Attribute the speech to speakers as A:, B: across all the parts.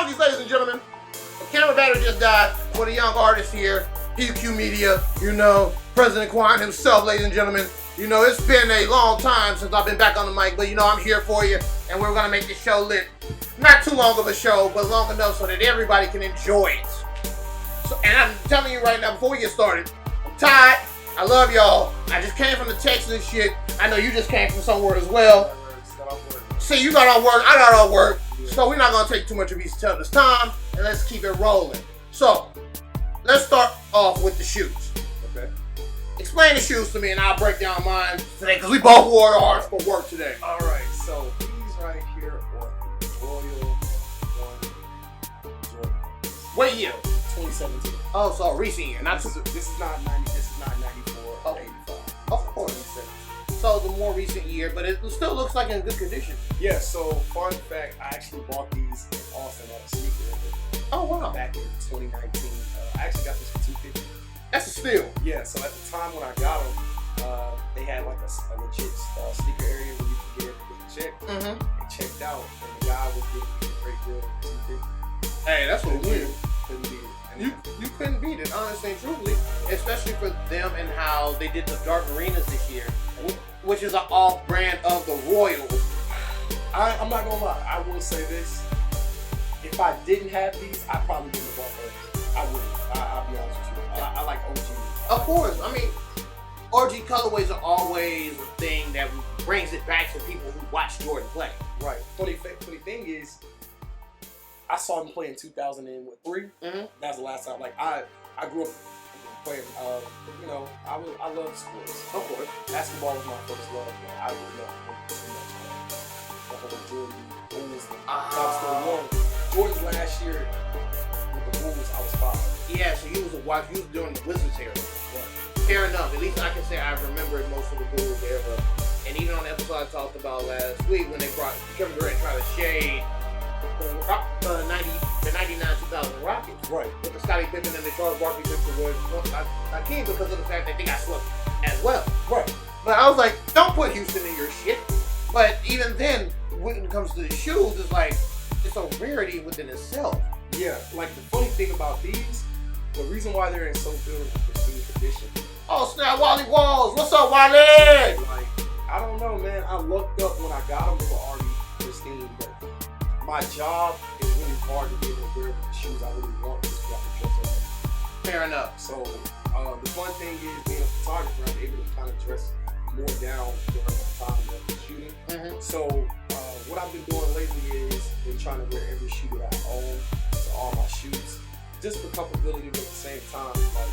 A: Stogies, ladies and gentlemen. The camera battery just died for the young artist here. PQ Media, President Quan himself, ladies and gentlemen. It's been a long time since I've been back on the mic, but I'm here for you, and we're gonna make this show lit. Not too long of a show, but long enough so that everybody can enjoy it. And I'm telling you right now, before we get started, I'm tired. I love y'all. I just came from the Texas and shit. I know you just came from somewhere as well. See, you got on work, I got on work. So we're not gonna take too much of each other's time, and let's keep it rolling. So, let's start off with the shoes.
B: Okay.
A: Explain the shoes to me, and I'll break down mine today, because we both wore ours for work today.
B: All right, so these right here are Royal 1 Jordan.
A: What year?
B: 2017.
A: Oh, so recent year, not too.
B: This is not 90. This is not 94 or 85.
A: Of course. 2017. So the more recent year, but it still looks like in good condition.
B: Yeah. So fun fact, I actually bought these in Austin at a sneaker event.
A: Oh wow!
B: Back in 2019. I actually got this for $250.
A: That's a steal.
B: Yeah. So at the time when I got them, they had like a legit sneaker area where you could get everything checked.
A: Mm-hmm.
B: They checked out, and the guy was giving me a great deal at $250.
A: Hey, that's what we do.
B: Couldn't beat it.
A: You couldn't beat it, honestly and truthfully, especially for them and how they did the dark marinas this year, which is an off-brand of the Royals.
B: I'm not gonna lie. I will say this: if I didn't have these, I probably wouldn't have bought those. I wouldn't. I'll be honest with you. I like OG.
A: Of course, I mean, OG colorways are always a thing that brings it back to people who watch Jordan play.
B: Right. Funny thing is, I saw him play in 2003.
A: Mm-hmm.
B: That's the last time. Like I grew up playing. I love sports.
A: Of course,
B: basketball was my first love. But I was not too much. The whole Jordan Bulls. I was still young. Jordan's last year with the Bulls, I was 5.
A: Yeah, so you was doing the Wizards era.
B: Right.
A: Fair enough. At least I can say I remembered most of the Bulls era. And even on the episode I talked about last week when they brought Kevin Durant tried to shade the 99-2000 Rockets.
B: Right.
A: With the Scottie Pippen and the Charles Barkley picture was not key because of the fact that they got swept as well.
B: Right.
A: But I was like, don't put Houston in your shit. But even then, when it comes to the shoes, it's like, it's a rarity within itself.
B: Yeah, like the funny thing about these, the reason why they're in so good of a pristine condition.
A: Oh snap, Wally Walls! What's up, Wally?
B: Like, I don't know, man. I looked up when I got them, they were already pristine, but my job is really hard to be able to wear the shoes I really want because you have to dress up.
A: Fair enough.
B: So the fun thing is being a photographer, I'm able to kind of dress more down during my time of shooting.
A: Mm-hmm.
B: So what I've been doing lately is been trying to wear every shoe that I own to all my shoots, just for comfortability, but at the same time, like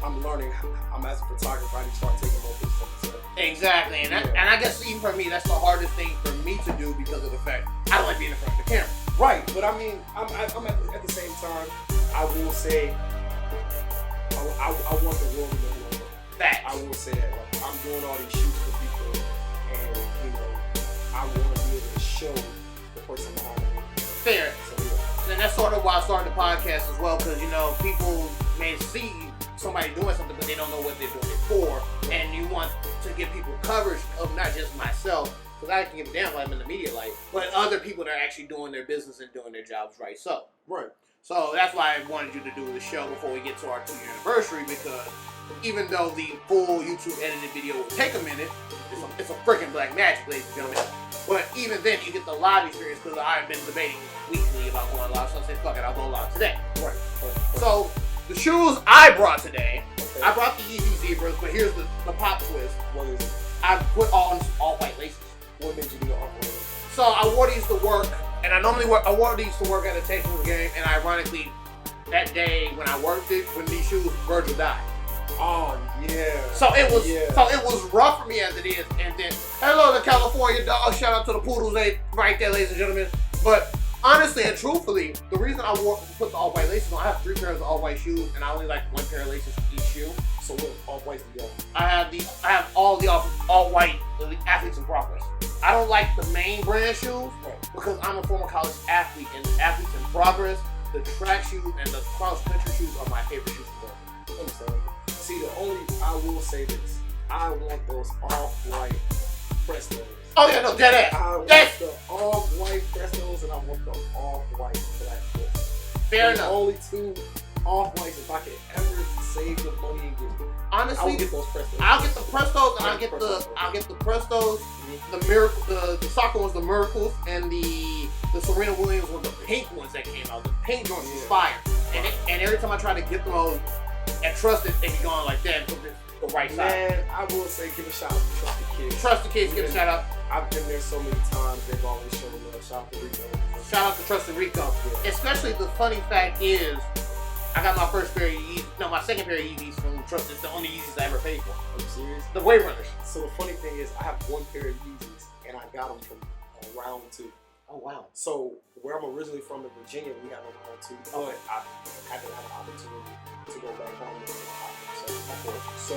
B: I'm learning. I'm as a photographer, I need to start taking more pictures of myself.
A: Exactly, and I guess even for me, that's the hardest thing for me to do because of the fact I don't like being in front of the camera.
B: Right, but I mean, I'm at the same time, I will say, I want the world to know.
A: Facts.
B: I will say that. Like, I'm doing all these shoots for people, and I want to be able to show the person behind me.
A: Fair.
B: So, yeah.
A: And that's sort of why I started the podcast as well, because people may see somebody doing something, but they don't know what they're doing it for, and you want to give people coverage of not just myself, because I can give a damn if I'm in the media light, but other people that are actually doing their business and doing their jobs right. So that's why I wanted you to do the show before we get to our 2-year anniversary, because even though the full YouTube edited video will take a minute, it's a freaking black magic, ladies and gentlemen. But even then, you get the live experience, because I've been debating weekly about going live, so I said, fuck it, I'll go live today.
B: Right.
A: So, the shoes I brought today,
B: okay.
A: I brought the Yeezy Zebras, but here's the pop twist.
B: What is it?
A: I put on all white laces.
B: What made you do the all-white?
A: So I wore these to work, and I wore these to work at a Texans game, and ironically, that day when I worked it, when these shoes, Virgil died.
B: Oh yeah.
A: So it was rough for me as it is, and then hello to California dog. Shout out to the Poodles right there, ladies and gentlemen. But honestly and truthfully, the reason I put the all white laces on, I have 3 pairs of all white shoes, and I only like 1 pair of laces for each shoe.
B: So what all whites do you have?
A: I have all the all white athletes in progress. I don't like the main brand shoes because I'm a former college athlete, and athletes in progress, the track shoes and the cross country shoes are my favorite shoes to wear.
B: Understand? See, I will say this. I want those off-white Prestos.
A: Oh yeah, no, dead ass.
B: I want the off-white Prestos, and I want the off-white black foot.
A: Fair
B: The
A: enough.
B: only two off-whites, if I could ever save the money and get them, I
A: Honestly,
B: would get those Prestos.
A: I'll get the Prestos and I'll get the Prestos. The miracle, the soccer ones, the miracles, and the Serena Williams were the pink ones that came out. The pink joints was fire. And every time I try to get those and trust it, they be going like that and put the right side.
B: Man, I will say, give a shout out to Trust the Kids.
A: Trust the Kids, give a shout out.
B: I've been there so many times. They've always shown love. Shout out to Rico.
A: Shout out to Trusted Rico.
B: Yeah.
A: Especially the funny fact is, I got my first pair of Yeezys, no, my second pair of Yeezys from Trusted. The only Yeezys I ever paid for.
B: Are you serious?
A: The Wave Runners.
B: So the funny thing is, I have one pair of Yeezys, and I got them from round 2.
A: Oh wow.
B: So where I'm originally from in Virginia, we have a round 2, but I haven't had an opportunity to go back home and so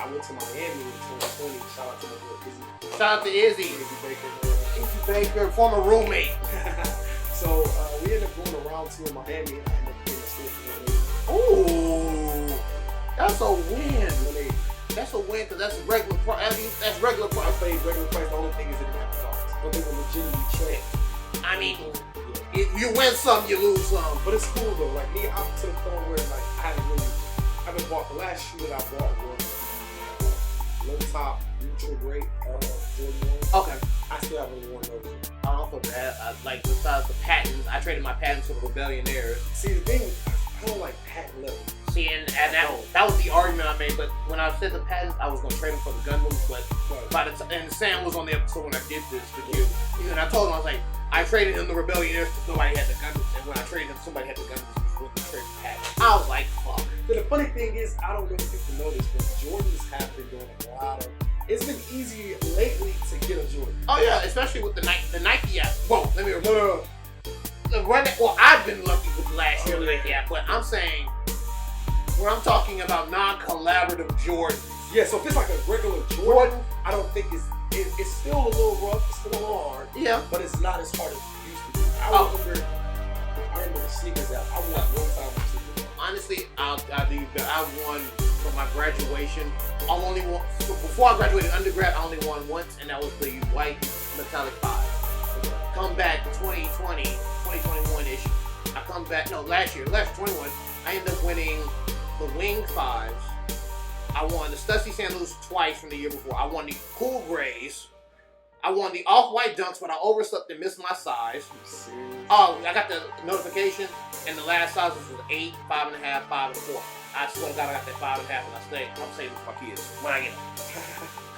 B: I went to Miami in 2020. Shout out to my boy Izzy.
A: Shout out to Izzy.
B: Izzy Baker.
A: Izzy Baker, former roommate.
B: So we ended up going to round 2 in Miami, and I ended up getting a steal for 180.
A: Ooh, that's a win.
B: 180.
A: That's a win because that's regular price. That's regular
B: I
A: price.
B: paid regular price. The only thing is it didn't have the dollars, but they were legitimately checked.
A: I mean, you win some, you lose some.
B: But it's cool though. Like me, I'm to the point where like I haven't bought. The last shoe that I bought was low top neutral gray Jordan 1.
A: Okay.
B: I still haven't worn those yet.
A: I don't feel bad. Like besides the patents, I traded my patents for the Rebellionaires.
B: See, the thing is, I don't like patent leather.
A: See, and that was the argument I made. But when I said the patents, I was going to trade them for the Gundams. But by the and Sam was on the episode when I did this with you. And I told him, I was like, I traded him the Rebellionaires because nobody had the Gundams. And when I traded him, somebody had the Gundams before the trade patents. I was like, fuck.
B: But the funny thing is, I don't know if people know this, but Jordans have been doing a lot of. It's been easy lately to get a Jordan.
A: Oh yeah, especially with the Nike app. Whoa, let me remember.
B: No.
A: Well, I've been lucky with the last year Nike app, but I'm saying when I'm talking about non-collaborative Jordans.
B: Yeah, so if it's like a regular Jordan, I don't think it's still a little rough, it's still a little hard.
A: Yeah.
B: But it's not as hard as it used to be. I remember the sneakers app. I won one time with sneakers app.
A: Honestly, I won for my graduation. I only won before I graduated undergrad. I only won once, and that was the white metallic 5. Come back 2020, 2021-ish. I come back last 21. I ended up winning the wing 5s. I won the Stussy sandals twice from the year before. I won the cool grays. I won the off-white dunks, but I overslept and missed my size. Oh, I got the notification, and the last size was 8, 5.5, 5 and 4. I swear to God, I got that 5.5, and I'm saving for my kids when I get them.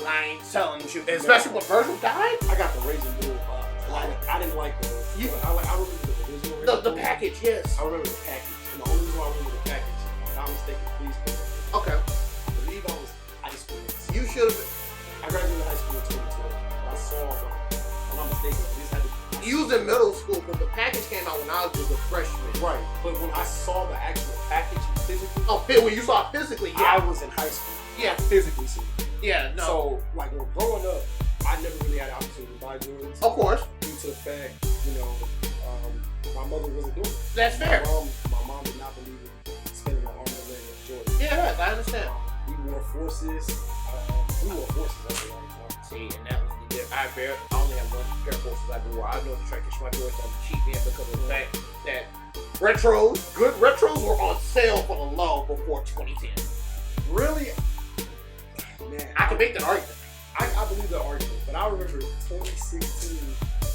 A: I ain't selling them shoes, especially when Virgil died.
B: I got the Raisin Blue 5. I didn't like those. I remember the original.
A: The package, yes.
B: I remember the package, and the only reason why I remember the package, if I'm not mistaken, please correct me.
A: Okay.
B: I believe I was high school.
A: You should have.
B: I graduated high school in 2012. I saw, if I'm not mistaken, at least I did.
A: You was in middle school, but the package came out when I was a freshman.
B: Right, but when I saw the actual package physically,
A: When you saw it physically,
B: I
A: yeah.
B: was in high school.
A: Yeah.
B: I physically seen it.
A: Yeah, no.
B: So, like, when growing up, I never really had the opportunity to buy Jordans.
A: Of course.
B: Due to the fact, my mother wasn't doing it.
A: That's fair.
B: My mom did not believe in spending an arm and a leg on Jordan.
A: Yeah, I understand.
B: We wore forces. Every time.
A: See, and that was the I only have one pair of forces I do. I know to try to catch my Jordans on the cheap end because of the fact that good retros were on sale for the low before 2010.
B: Really? Man.
A: I can make that argument.
B: I believe the argument, but I remember 2016,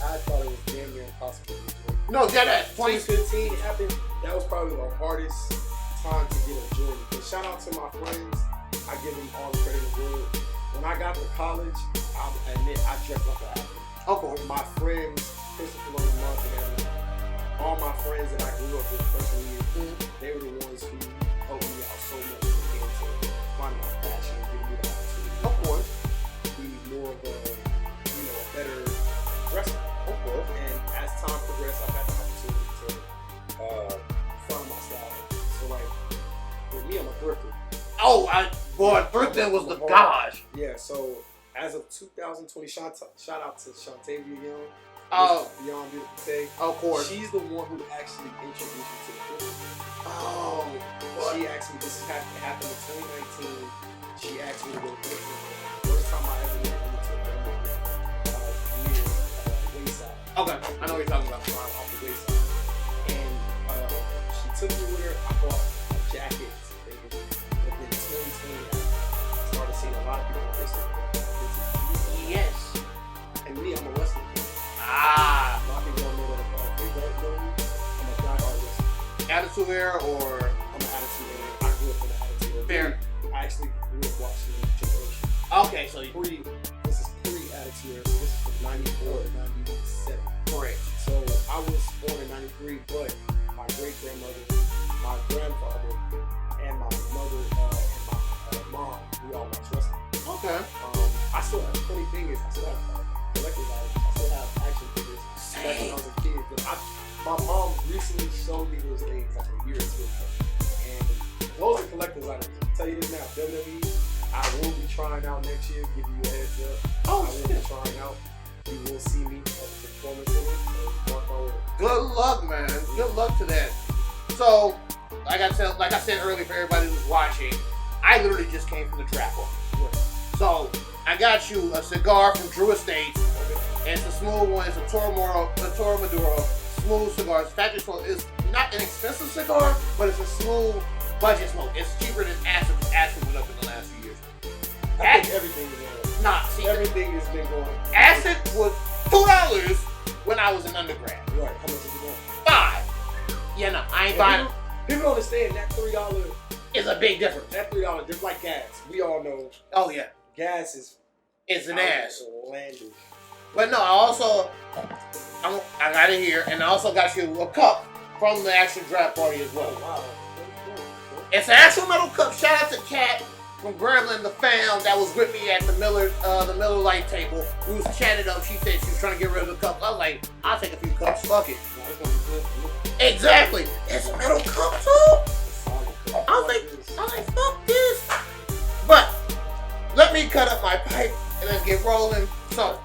B: I thought it was damn near impossible to get Jordan.
A: No, that
B: 2015 happened. That was probably the hardest time to get a Jordan. But shout out to my friends. I give them all the credit in the world. When I got to college, I admit I dressed like an athlete.
A: Okay.
B: My friends, Christopher Long, and all my friends that I grew up with freshman year, they were the ones who helped me out so much when it came to finding my passion and giving me the opportunity.
A: Of course.
B: Be more of a, better dresser.
A: Of course.
B: And as time progressed, I've had the opportunity to find my style. So like, with me, I'm a thrifter.
A: Oh, thrifting was the gosh.
B: Yeah, so as of 2020, shout out to Shantavia Young. Beyond Beautiful Tay.
A: Of course.
B: She's the one who actually introduced me to the thrifting.
A: Oh,
B: She asked me, this happened in 2019. She asked me to go thrifting. First time I ever went into a near Wayside.
A: Okay, I know what you're talking about.
B: Off the Wayside. And took me with her. I bought a jacket. But then 2020, I started seeing a lot of people on Instagram.
A: Yes.
B: And me, I'm a wrestler.
A: Ah.
B: A lot of people don't know that about me. They don't know me. I'm a diehard wrestler.
A: Attitude era or?
B: I'm an attitude era. I grew up in the attitude era.
A: Fair.
B: I actually grew up watching the generation.
A: Okay, so
B: This is pre-attitude era. So this is from 94 to 97.
A: correct.
B: So I was born in 93, but my great-grandmother, my grandfather, and my mother and my mom, we all watch wrestling.
A: Okay.
B: I still have, the funny thing is, I still have collector's items. I still have action figures back when I was a kid. But my mom recently showed me those things like a year or two ago. And those are collector's items. I'll tell you this now, WWE, I will be trying out next year, give you a heads up.
A: Oh,
B: I will be trying out. You will see me at the performance in it. So mark my word.
A: Good luck, man. Good luck to that. So, like I said earlier, for everybody who's watching, I literally just came from the trap one. So, I got you a cigar from Drew Estates. And it's a smooth one. It's a Toro Maduro smooth cigar. It's factory smoke. It's not an expensive cigar, but it's a smooth budget smoke. It's cheaper than acid. Acid went up in the last few years.
B: I think everything is going.
A: Nah, see,
B: everything has been going.
A: acid was $2 when I was in undergrad.
B: Right. How much is it going?
A: $5. Yeah, no, I ain't buying.
B: People don't understand that $3.
A: It's a big difference.
B: That $3, just like gas. We all know.
A: Oh yeah,
B: Gas is.
A: it's an ass.
B: Outlandish.
A: But no, I got it here, and I also got you a cup from the actual draft party as well.
B: Wow.
A: It's an actual metal cup. Shout out to Kat from Gremlin, the fam that was with me at the Miller Lite table. We was chatting up. She said she was trying to get rid of the cup. I was like, I'll take a few cups. Fuck it.
B: It's gonna be good.
A: Exactly. It's a metal cup too. I was like, fuck this. But let me cut up my pipe and let's get rolling. So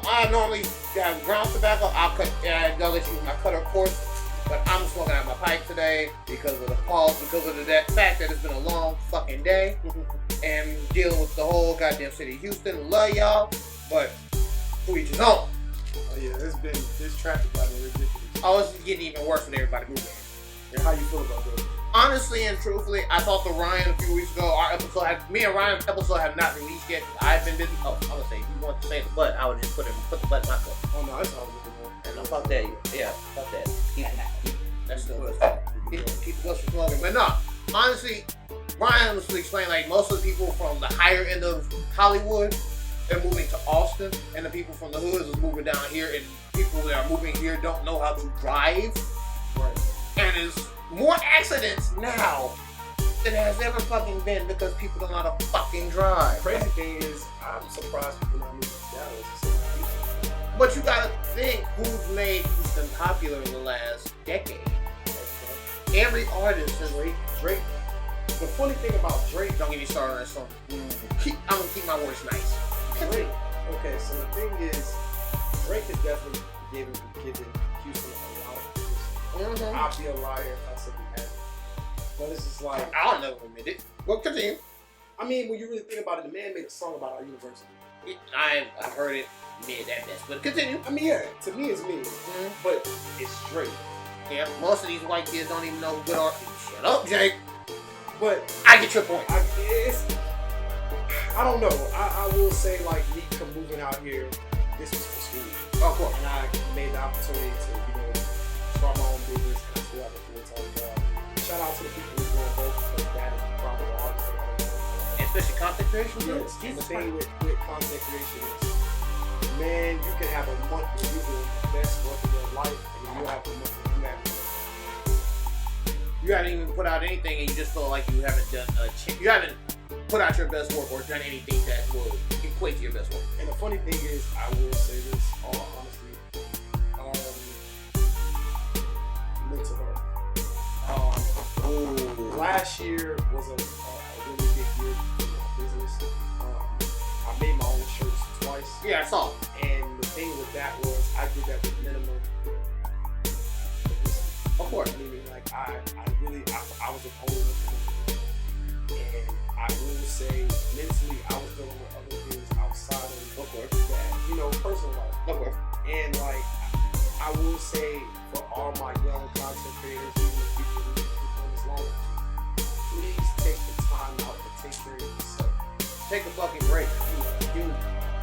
A: I normally have ground tobacco. I'll let you use my cutter, of course. But I'm smoking out my pipe today because of the pause, because of the fact that it's been a long fucking day and dealing with the whole goddamn city of Houston. Love y'all, but to each his own.
B: Oh yeah, this traffic got ridiculous.
A: Oh, it's getting even worse with everybody moving.
B: And how you feel about that?
A: Honestly and truthfully, I talked to Ryan a few weeks ago. Me and Ryan's episode have not released yet. I've been busy. Oh, I'm gonna say, if you want to say the butt, I would just put the butt in my cup.
B: Oh no, that's all good.
A: And no, fuck that. Yeah, fuck that. That's still good. Keep the slogan. But no, honestly, Ryan was explaining like most of the people from the higher end of Hollywood, they're moving to Austin, and the people from the hoods is moving down here, and people that are moving here don't know how to drive.
B: Right.
A: And there's more accidents now than has ever fucking been because people don't know how to fucking drive.
B: Crazy thing is, I'm surprised people not moving to Dallas.
A: But you gotta think who's made Houston popular in the last decade. Every artist is
B: Drake. The funny thing about Drake,
A: don't get me started on that song. I'm gonna keep my words nice.
B: Drake. Okay, so the thing is, Drake has definitely given Houston a lot of push. I'll be a liar if I said he hasn't. But it's just like,
A: I'll never admit it. Well, continue.
B: I mean, when you really think about it, the man made a song about our university.
A: I heard it mid at best, but continue.
B: I mean, yeah, to me it's me, but it's Drake.
A: Yeah, most of these white kids don't even know good art. Shut up, Jake.
B: But
A: I get your point.
B: I don't know. I will say, like, me moving out here, this was for school.
A: Of course.
B: And I made the opportunity to, start my own business, and I still have a full-time job. Shout out to the people who doing both, because that is the problem with artists.
A: Especially content creation.
B: Yes. And the thing with content creation is, man, you can have a month where you're doing the best work of your life, and then you'll have a month where you haven't even put out anything, and you just feel like you haven't done you haven't put out your best work or done anything that will equate to your best work. And the funny thing is, I will say this, all honesty, mental health. Last year was a really big year for my business. I made my own shirts twice. Yeah, I saw. And the thing with that was, I did that with minimum publicity. Of course, meaning like I was opposed to it. And I will say, mentally, I was dealing with other things outside of that, personal life. Of course. And like, I will say, for all my young content creators, even the people who
A: take a fucking break.
B: You're a human.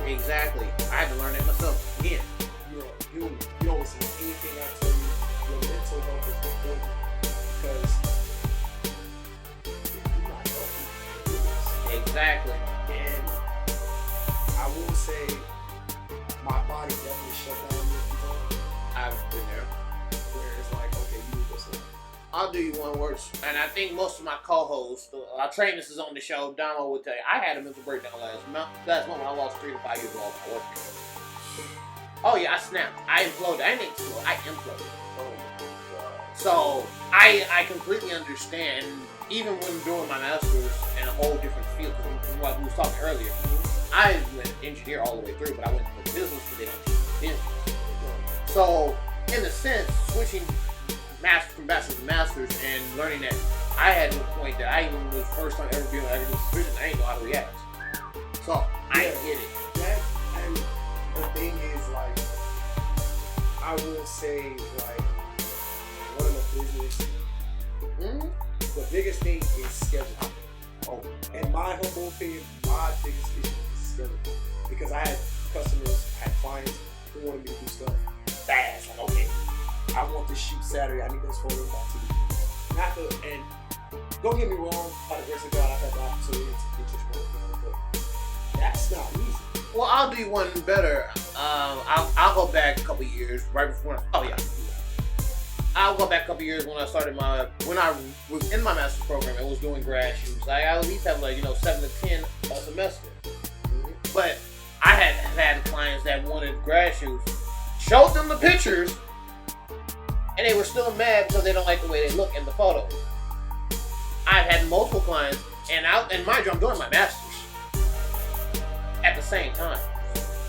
A: Exactly. I had to learn that myself again.
B: You're a human. You don't listen to anything I tell you. Your mental health is important because if you're not healthy, you're lose.
A: Exactly.
B: And I will say my body definitely shut down a few times.
A: I've been there.
B: Where it's like, okay, you need this one.
A: I'll do you one worse. And I think most of my co-hosts, our trainers is on the show, Damo would tell you, I had a mental breakdown last month when I lost 3 to 5 years old at work. Oh yeah, I snapped. I imploded. I didn't explode. I imploded.
B: Oh my God.
A: So I completely understand. Even when doing my master's in a whole different field, because like we was talking earlier, I went engineer all the way through, but I went to business, but they don't teach business. So in a sense, switching from bachelor's to master's and learning that I had to a point that I even was the first time ever being able to decision, I didn't know how to react. So I get it.
B: That, and the thing is, like, I will say, like, one of the biggest thing is scheduling. Oh, in my humble opinion, my biggest issue is scheduling. Because I had customers, I had clients who wanted me to do stuff fast. Like, okay, I want this shoot Saturday. I need those photos by 2 weeks. And don't get me wrong, by the grace of God, I've had the opportunity to get this work done, but that's not easy.
A: Well, I'll do one better. I'll go back a couple years, right before. I'll go back a couple years when I was in my master's program and was doing grad shoots. I at least have 7 to 10 a semester. But I had clients that wanted grad shoots, showed them the pictures, and they were still mad because they don't like the way they look in the photos. I've had multiple clients, and mind you, I'm doing my master's at the same time.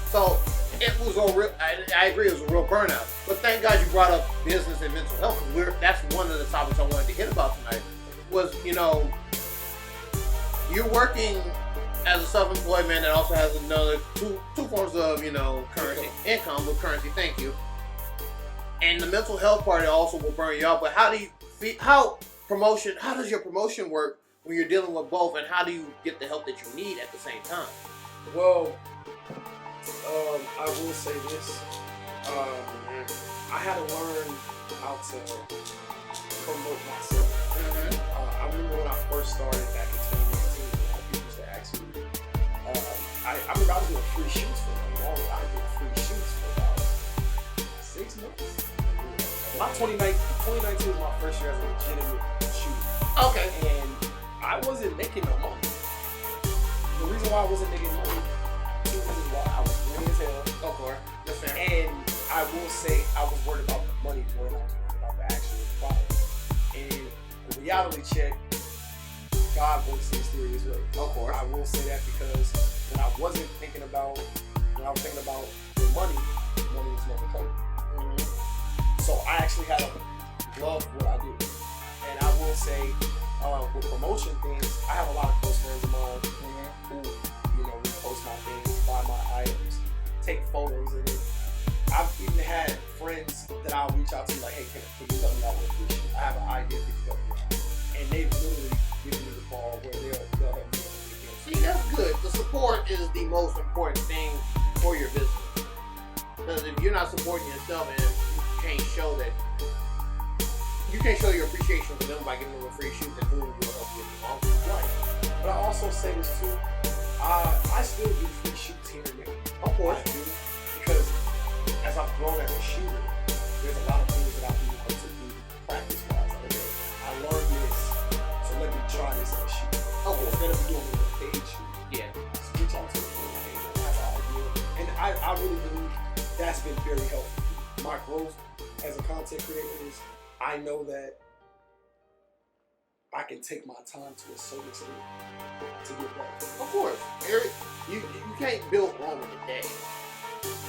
A: So it was I agree, it was a real burnout. But thank God you brought up business and mental health. That's one of the topics I wanted to hit about tonight. Was you're working as a self-employed man that also has another two forms of currency income with currency. Thank you. And the mental health part also will burn you out. But how do you how does your promotion work when you're dealing with both, and how do you get the help that you need at the same time?
B: Well, I will say this. I had to learn how to promote myself. I remember when I first started back in 2019, a lot of people used to ask me. I remember I was doing free shoots for a long time. I did free shoots for about 6 months. My 2019 was my first year as a legitimate shooter.
A: Okay.
B: And I wasn't making no money. The reason why I wasn't making money, 2 reasons why. I was green as hell.
A: Of course. That's fair.
B: And I will say I was worried about the money more than I was worried about the actual product. And the reality check, God works in mysterious ways.
A: Of course.
B: I will say that because when I was thinking about the money was never coming. So I actually had to love what I do. And I will say, with promotion things, I have a lot of close friends of mine who, repost my things, buy my items, take photos of it. I've even had friends that I'll reach out to like, hey, can you help me out with this? I have an idea, can you help me out? And they've literally given me the ball where they'll help me.
A: See, that's good. The support is the most important thing for your business. Because if you're not supporting yourself and you can't show your appreciation for them by giving them a free shoot, then who will help you along?
B: Right. But I also say this too. I still do free shoots here and there.
A: Of course.
B: I do. Because as I've grown as a shooter, there's a lot of things that I've been able to do practice-wise. Like, okay, I learned this, so let me try this in a shoot.
A: Okay.
B: Instead of doing it in a paid shoot.
A: Yeah.
B: So reach out to the and have an idea. And I really believe that's been very helpful. My growth as a content creator is I know that I can take my time to a certain extent to get better.
A: Of course. You can't build Rome in a day.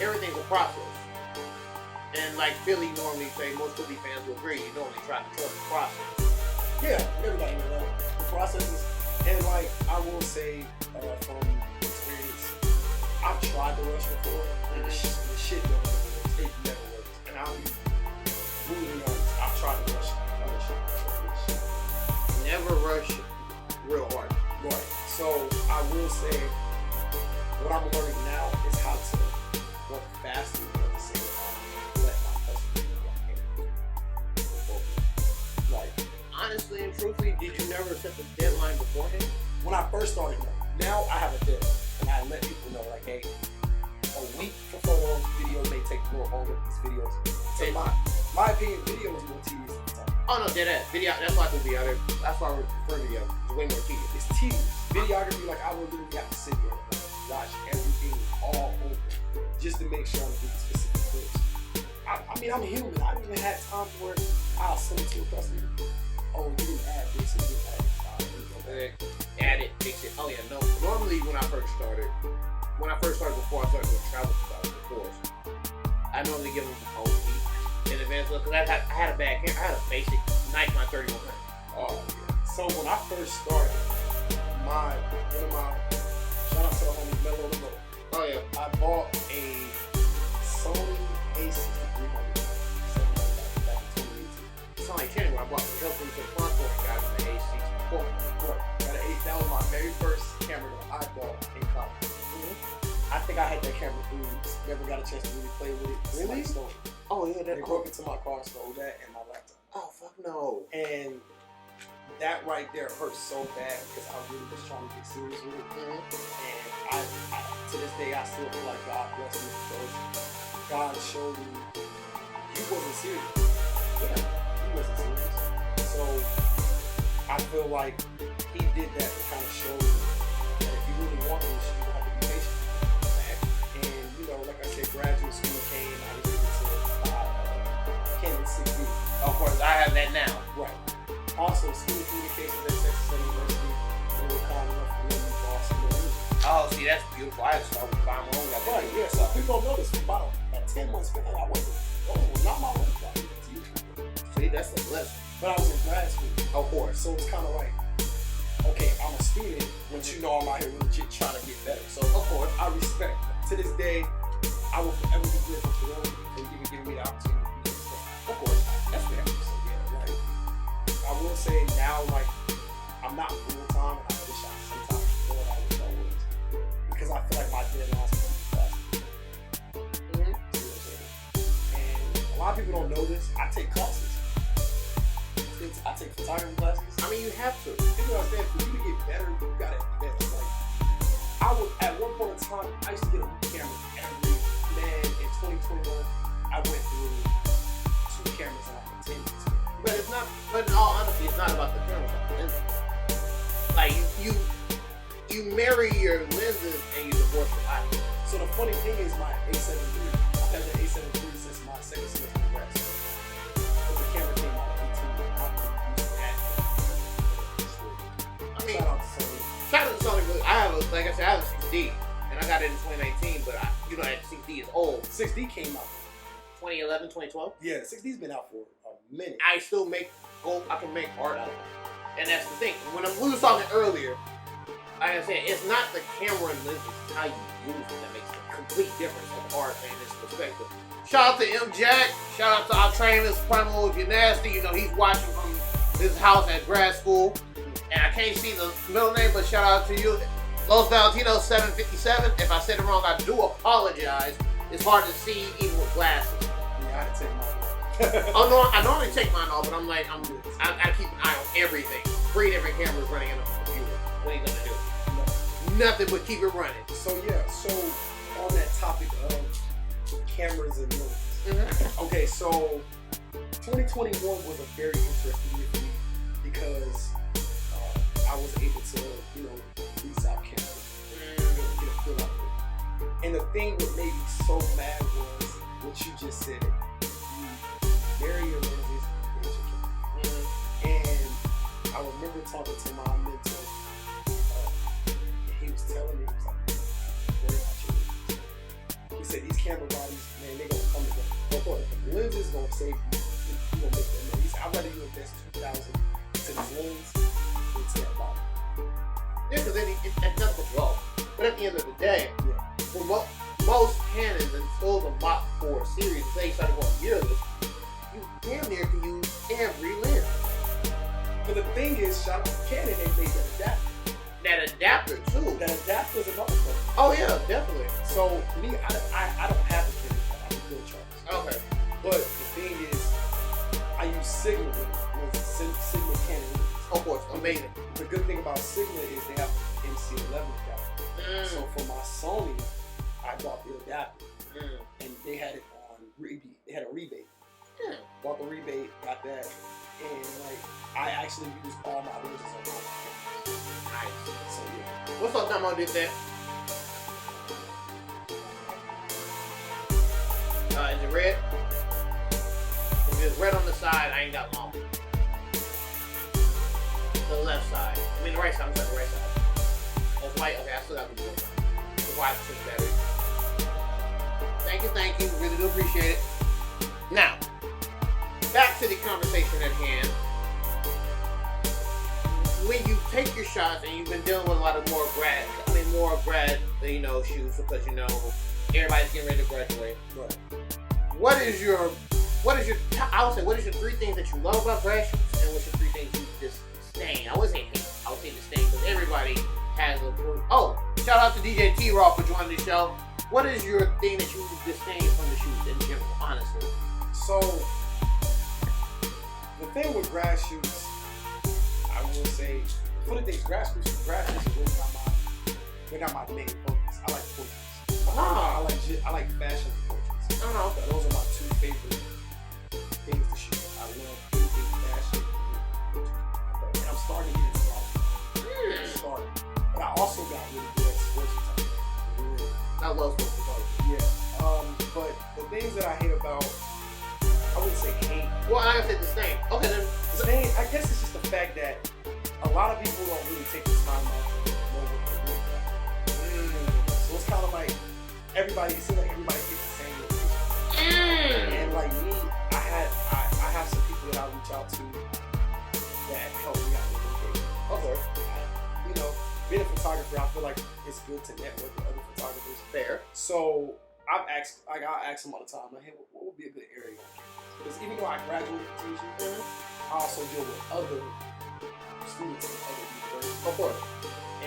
A: Everything's a process. And like Philly normally say, most Philly fans will agree, you normally try to trust the process.
B: Yeah, everybody knows that. The process is, and like I will say from experience, I've tried to rush before, and the shit don't work. It never works. And I'll be brutally honest, I've tried to rush.
A: Never rush real hard.
B: Right. So I I will say, what I'm learning now is how to work faster at the same time. Let my customers know I can't. Like,
A: honestly and truthfully, did you never set the deadline beforehand?
B: when I first started, no. Now I have a deadline, and I let people know, like, hey, a week for photos, videos may take a little longer. These videos, to my opinion, video is more tedious than time.
A: Oh no, dead ass. Video, that's why I do video. That's why I prefer video. It's way more tedious.
B: It's tedious. Videography, like, I would literally have to sit there and watch everything all over just to make sure I'm getting specific clips. I mean, I'm human. I've even had times where I'll send it to a customer. Oh, you didn't add this, and you didn't add this.
A: Add it, fix it. Oh yeah, no. Normally when I first started before I started doing travel course, I normally give them a week in advance because I had a bad camera. I had a basic Nikon 3100.
B: Oh yeah. So when I first started, shout out to the homie Mello the Mo.
A: Oh yeah.
B: I bought a Sony A6300 back in 2018.
A: It's not like Cheney where I bought the help into the front door and got the A64.
B: That was my very first camera that I bought in college. I think I had that camera for weeks. Never got a chance to really play with it.
A: Really? Oh yeah,
B: they broke into my car, stole that, and my laptop.
A: Oh fuck no.
B: And that right there hurt so bad because I really was trying to get serious with it. And I to this day, I still feel like God blessed me because God showed me he wasn't serious. Yeah, he wasn't serious. So I feel like he did that to kind of show me that if you really want this, you have to be patient. And you know, like I said, graduate school came. I was able to Canon 6D.
A: Of course, I have that now.
B: Right. Also, student communications at Texas University. They were kind enough to let me Boston.
A: Oh, see, that's beautiful. I had to start with my own.
B: Right, yeah. So people don't know this. About a 10 months span, I wasn't. Oh, not my own.
A: See, that's a blessing.
B: But I was in grad school.
A: Of course.
B: So it's kind of like, okay, I'm a student, but you know I'm out here legit trying to get better. So
A: of course,
B: I respect. To this day, I will forever be grateful for them for even giving me the opportunity to do this. Of course, that's fair. So yeah, like I will say now, like I'm not full time, and I wish I sometimes thought I wish I was because I feel like my deadlines are too fast. And a lot of people don't know this. I take classes. I take photography classes.
A: I mean, you have to.
B: People understand for you to get better, you gotta get better. Like, I was at one point in time, I used to get a new camera every man. In 2021, I went through 2 cameras in like 10 years.
A: But it's not. But in all honesty, it's not about the camera. It's about the lenses. Like you marry your lenses and you divorce your eye.
B: So the funny thing is, my A7 III. I've had the A7 III since my second semester of grad school. But the camera came out in 18.
A: I mean,
B: shout out to Sony.
A: shout out to Sony. I have like I said, I have a 6D, and I got it in 2019. But that 6D is old.
B: 6D came out
A: 2011, 2012.
B: Yeah, 6D's been out for a minute.
A: I still I can make art out of it, and that's the thing. When we was talking earlier, like I said, it's not the camera and lenses, it's how you use it that makes a complete difference of art and its perspective. Shout out to M. Jack. Shout out to our trainers, Primal Gymnasty. You know, he's watching from his house at grad school. And I can't see the middle name, but shout out to you. Los Valentino 757. If I said it wrong, I do apologize. It's hard to see even with glasses.
B: Yeah, I had to take mine off.
A: Oh no, I normally take mine off, but I'm like, I gotta keep an eye on everything. 3 different cameras running in a computer. What are you gonna do? Nothing but keep it running.
B: So yeah, so on that topic of cameras and lenses. Okay, so 2021 was a very interesting year for me because I was able to, lease out cameras and get a feel out of it. And the thing that made me so mad was what you just said. You marry your lenses, you get your camera. And I remember talking to my mentor. He was telling me, he was like, worry about your lenses. He said, these camera bodies, man, they gonna come together. The lenses gonna save you. You gonna make that money. He said, I'd rather you invest $2,000 to this lens than to that body.
A: Yeah, because then it's nothing but draw. But at the end of the day, for most Canons until the Mach 4 series, they started going mirrorless, you damn near can use every lens.
B: But the thing is, shout out to Canon, they made that adapter.
A: That adapter too. too.
B: That adapter's a motherfucker.
A: Oh yeah, definitely.
B: So me, I don't have a Kennedy. I have a Bill Charles.
A: Okay.
B: But the thing is, I use Sigma with it. Sigma Canon.
A: Of course, amazing.
B: The good thing about Sigma is they have MC11 adapter. So for my Sony, I bought the adapter, and they had it on rebate. They had a rebate. Bought the rebate, got that, and like I actually used all my lenses on my camera. Nice. So yeah.
A: What's up, Damo? Did that? Is it red? If it's red on the side, I ain't got long. The left side. I mean the right side. I'm sorry, the right side. That's white. Okay, I still got the blue one. The white is better. Thank you. Really do appreciate it. Now, back to the conversation at hand. When you take your shots and you've been dealing with a lot of more grad shoots because everybody's getting ready to graduate.
B: Right.
A: What is your three things that you love about grad shoots, and what's your three things you disdain? I wouldn't say hate. I would say disdain because everybody has a. Oh, shout out to DJ T-Raw for joining the show. What is your thing that you disdain from the shoots in general, honestly?
B: So the thing with grad shoots, I will say, for the things grad shoots is really not my main focus. I like portraits. I like fashion portraits. Those are my two favorite things to shoot. I love painting, fashion, and I'm starting to get into that. But I also got really good at sports photography.
A: I love sports photography.
B: Yeah. But the things that I hate about, I wouldn't say hate.
A: Well, like I said, disdain. Okay, then.
B: Disdain, I guess it's just the fact that a lot of people don't really take the time out to know what they're doing. So it's kind of like it seems like everybody takes the same location. And like me, I have some people that I reach out to that help me out with location. Okay. Being a photographer, I feel like it's good to network with other photographers.
A: Fair.
B: So I'll ask them all the time, like, hey, what would be a good area on campus? Because even though I graduated from teaching, I also deal with other students in other universities.
A: Of course.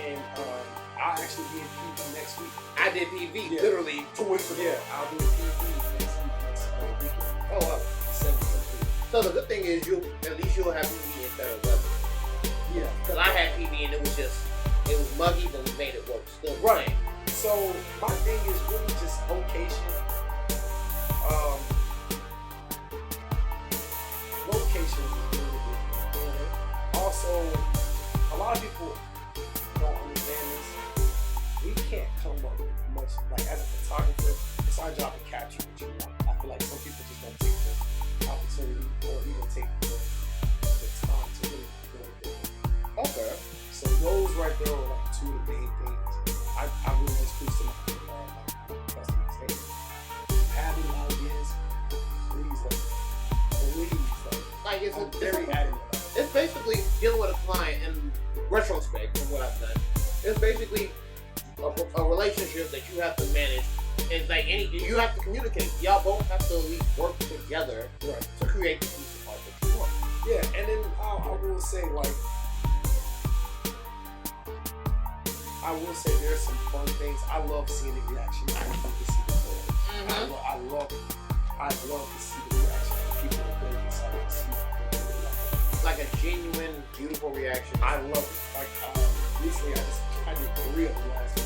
B: And I'll actually be in PV next week.
A: I did PV literally 2 weeks ago.
B: Yeah, I'll be in PV next weekend.
A: Oh wow.
B: 7th.
A: So the good thing is at least you'll have PV in better weather.
B: Yeah.
A: Because I had PV and it was muggy, but we made it work still.
B: Right. So my thing is really just location. Location is really big. Also, a lot of people don't understand this. We can't come up with much, like as a photographer, it's our job to capture what you want. I feel like some people just don't take the opportunity or even take the time to really go with it. Okay. So those right there are like two of the main things. I really just preach to my customers. Hey, having ideas, please, I'm very adamant.
A: It's basically dealing with a client in retrospect from what I've done. It's basically a relationship that you have to manage. It's like you have to communicate. Y'all both have to at least work together to create the piece of art that you want.
B: Yeah, and then I will say there's some fun things. I love seeing the reaction. I love to see the photos. I love to see the reaction. People are very excited to see it.
A: Like a genuine, beautiful reaction.
B: I love it. Like recently, I did 3 of them last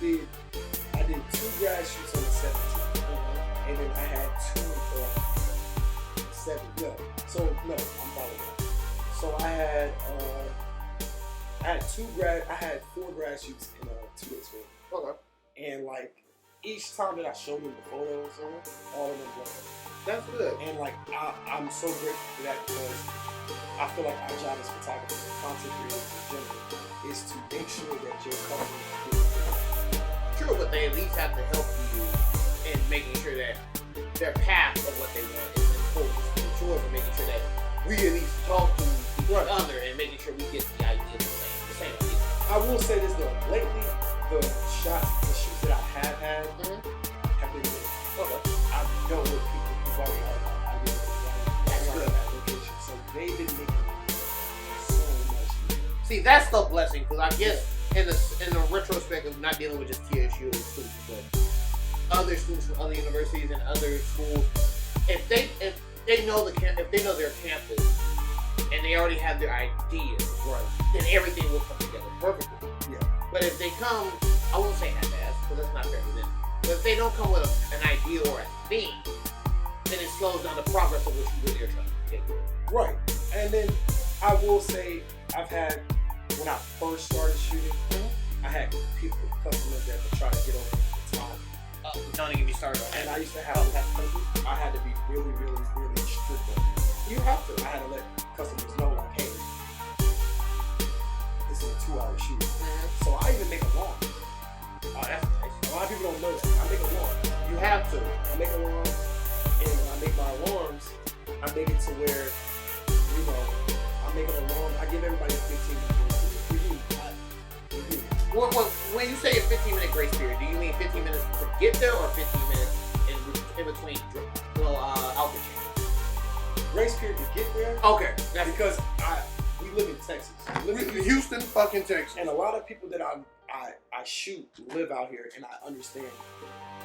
B: week. I did 2 grad shoots on the 17th, and then I had 2 7. Yeah. So no, I'm following that. So I had 4 grad shoots in 2 days.
A: Okay.
B: And like each time that I showed them the photos, all of them were.
A: That's good.
B: And like I'm so grateful for that because I feel like our job as photographers and content creators in general is to make sure that your customers get it.
A: True, but they at least have to help you in making sure that their path of what they want is important to yours, and making sure that we at least talk to each other and making sure we get the idea the same idea.
B: I will say this though, lately the shoots that I have had have been good. Okay. I've dealt with people who've already had ideas that location. So they've been making so much money.
A: See, that's the blessing, because I guess in the retrospect of not dealing with just TSU students, but other students from other universities and other schools, if they know their campus and they already have their ideas,
B: Right.
A: then everything will come together perfectly.
B: Yeah.
A: But if they come, I won't say half-assed, because that's not fair to them. But if they don't come with an idea or a theme, then it slows down the progress of what you really are trying to get.
B: Right. And then I will say, I've had, when I first started shooting, I had customers that would try to get on the time.
A: Don't even get me started on that.
B: And I used to have I had to be really, really, really strict on it.
A: You have to.
B: I had to let customers know, like, hey, this is a 2-hour shoot. So I even make alarm.
A: Oh, that's nice.
B: A lot of people don't know that. I make alarm.
A: You have to.
B: I make alarms, and when I make my alarms, I make it to where, you know, I make an alarm. I give everybody a 15-minute review.
A: When you say a 15-minute grace period, do you mean 15 minutes to get there or 15 minutes in between outfit change?
B: Grace period to get there.
A: Okay. That's
B: Because we live in Texas. We live in
A: Houston, fucking Texas.
B: And a lot of people that I shoot live out here, and I understand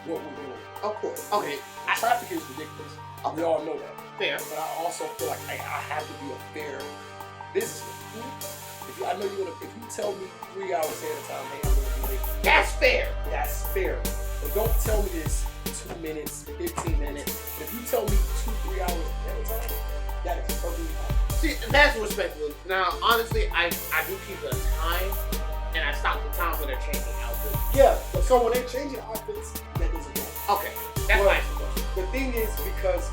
B: what we're doing.
A: Of course. Okay.
B: Traffic is ridiculous. We all know that.
A: Fair.
B: But I also feel like I have to be a fair businessman. I know you're gonna. If you tell me 3 hours ahead of time, hey, I'm gonna be late.
A: That's fair.
B: That's fair. But don't tell me this 2 minutes, 15 minutes. If you tell me 2-3 hours ahead of time, that is perfectly fine.
A: See, that's respectable. Now, honestly, I do keep a time, and I stop the time when they're changing outfits.
B: Yeah. But so when they're changing outfits, that doesn't matter.
A: Okay. That's
B: Well,
A: nice.
B: The thing is, because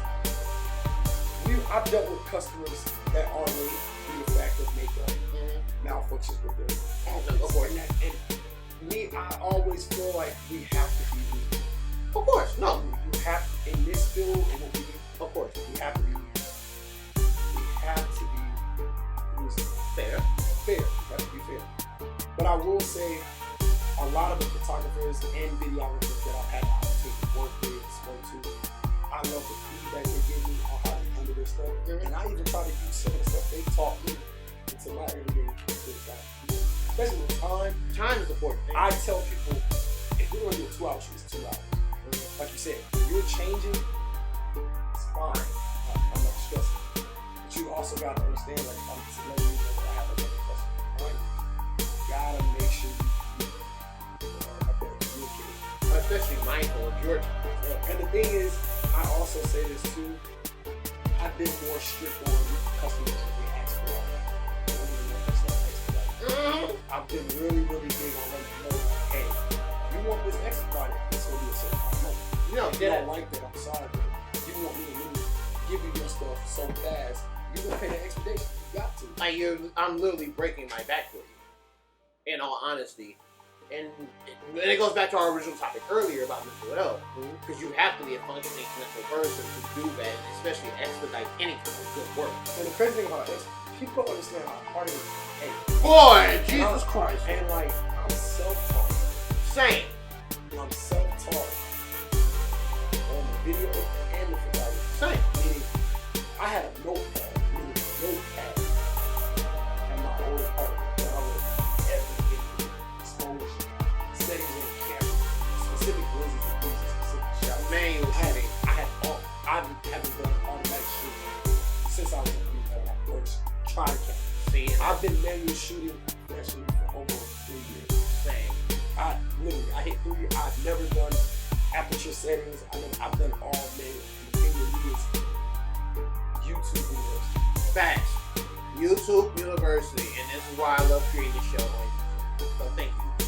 B: I've dealt with customers that are late due to the fact of makeup malfunctions with their outfits. And me, I always feel like we have to be reasonable.
A: Of course. No.
B: You have, in this field, and what we do, of course, we have to be reasonable. We have to be reasonable.
A: Fair.
B: Fair. We have to be fair. But I will say, a lot of the photographers and videographers that I've had the opportunity to work with, spoke to, I love the feedback they give me on how to handle their stuff. And I even try to use some of the stuff they taught me into my everyday business life. Especially with time.
A: Time is important.
B: I tell people, if we're going to do a 2-hour shoot, it's 2 hours. Like you said, when you're changing, it's fine. I'm not stressing. But you also got to understand, like, if I'm letting you know that I have another customer behind you, you got to make sure you are better communicating.
A: Especially mindful of your time.
B: And the thing is, I also say this too, I've been more strict on customers when they ask for all that. I've been really, really big on letting you know, hey, you want this expedited, it's going to be a certain amount. If you don't like that, I'm sorry, but you want me to really give you your stuff so fast, you're going to pay the expedition. You got to.
A: Like I'm literally breaking my back for you. In all honesty. And it goes back to our original topic earlier about mental health. Because you have to be a functioning mental person to do that, especially expedite any kind of good work.
B: And the crazy thing about this, people don't understand how hard it is. Hey,
A: boy, Jesus Christ.
B: And like, I'm self-taught.
A: Same.
B: I'm self-taught on the video and the photography.
A: Same.
B: Meaning, I had a notepad at my old apartment that I would everything expose settings on the camera, specific lenses to use, specific shots.
A: Manual shooting.
B: I haven't done automatic shooting since I was when I first tried a camera.
A: See,
B: I've been manual shooting professionally for over 3 years.
A: same.
B: I hit 3 years. I've never done aperture settings. I've done all manual. The thing with me is YouTube videos.
A: Facts. YouTube University, and this is why I love creating this show on YouTube. So thank you.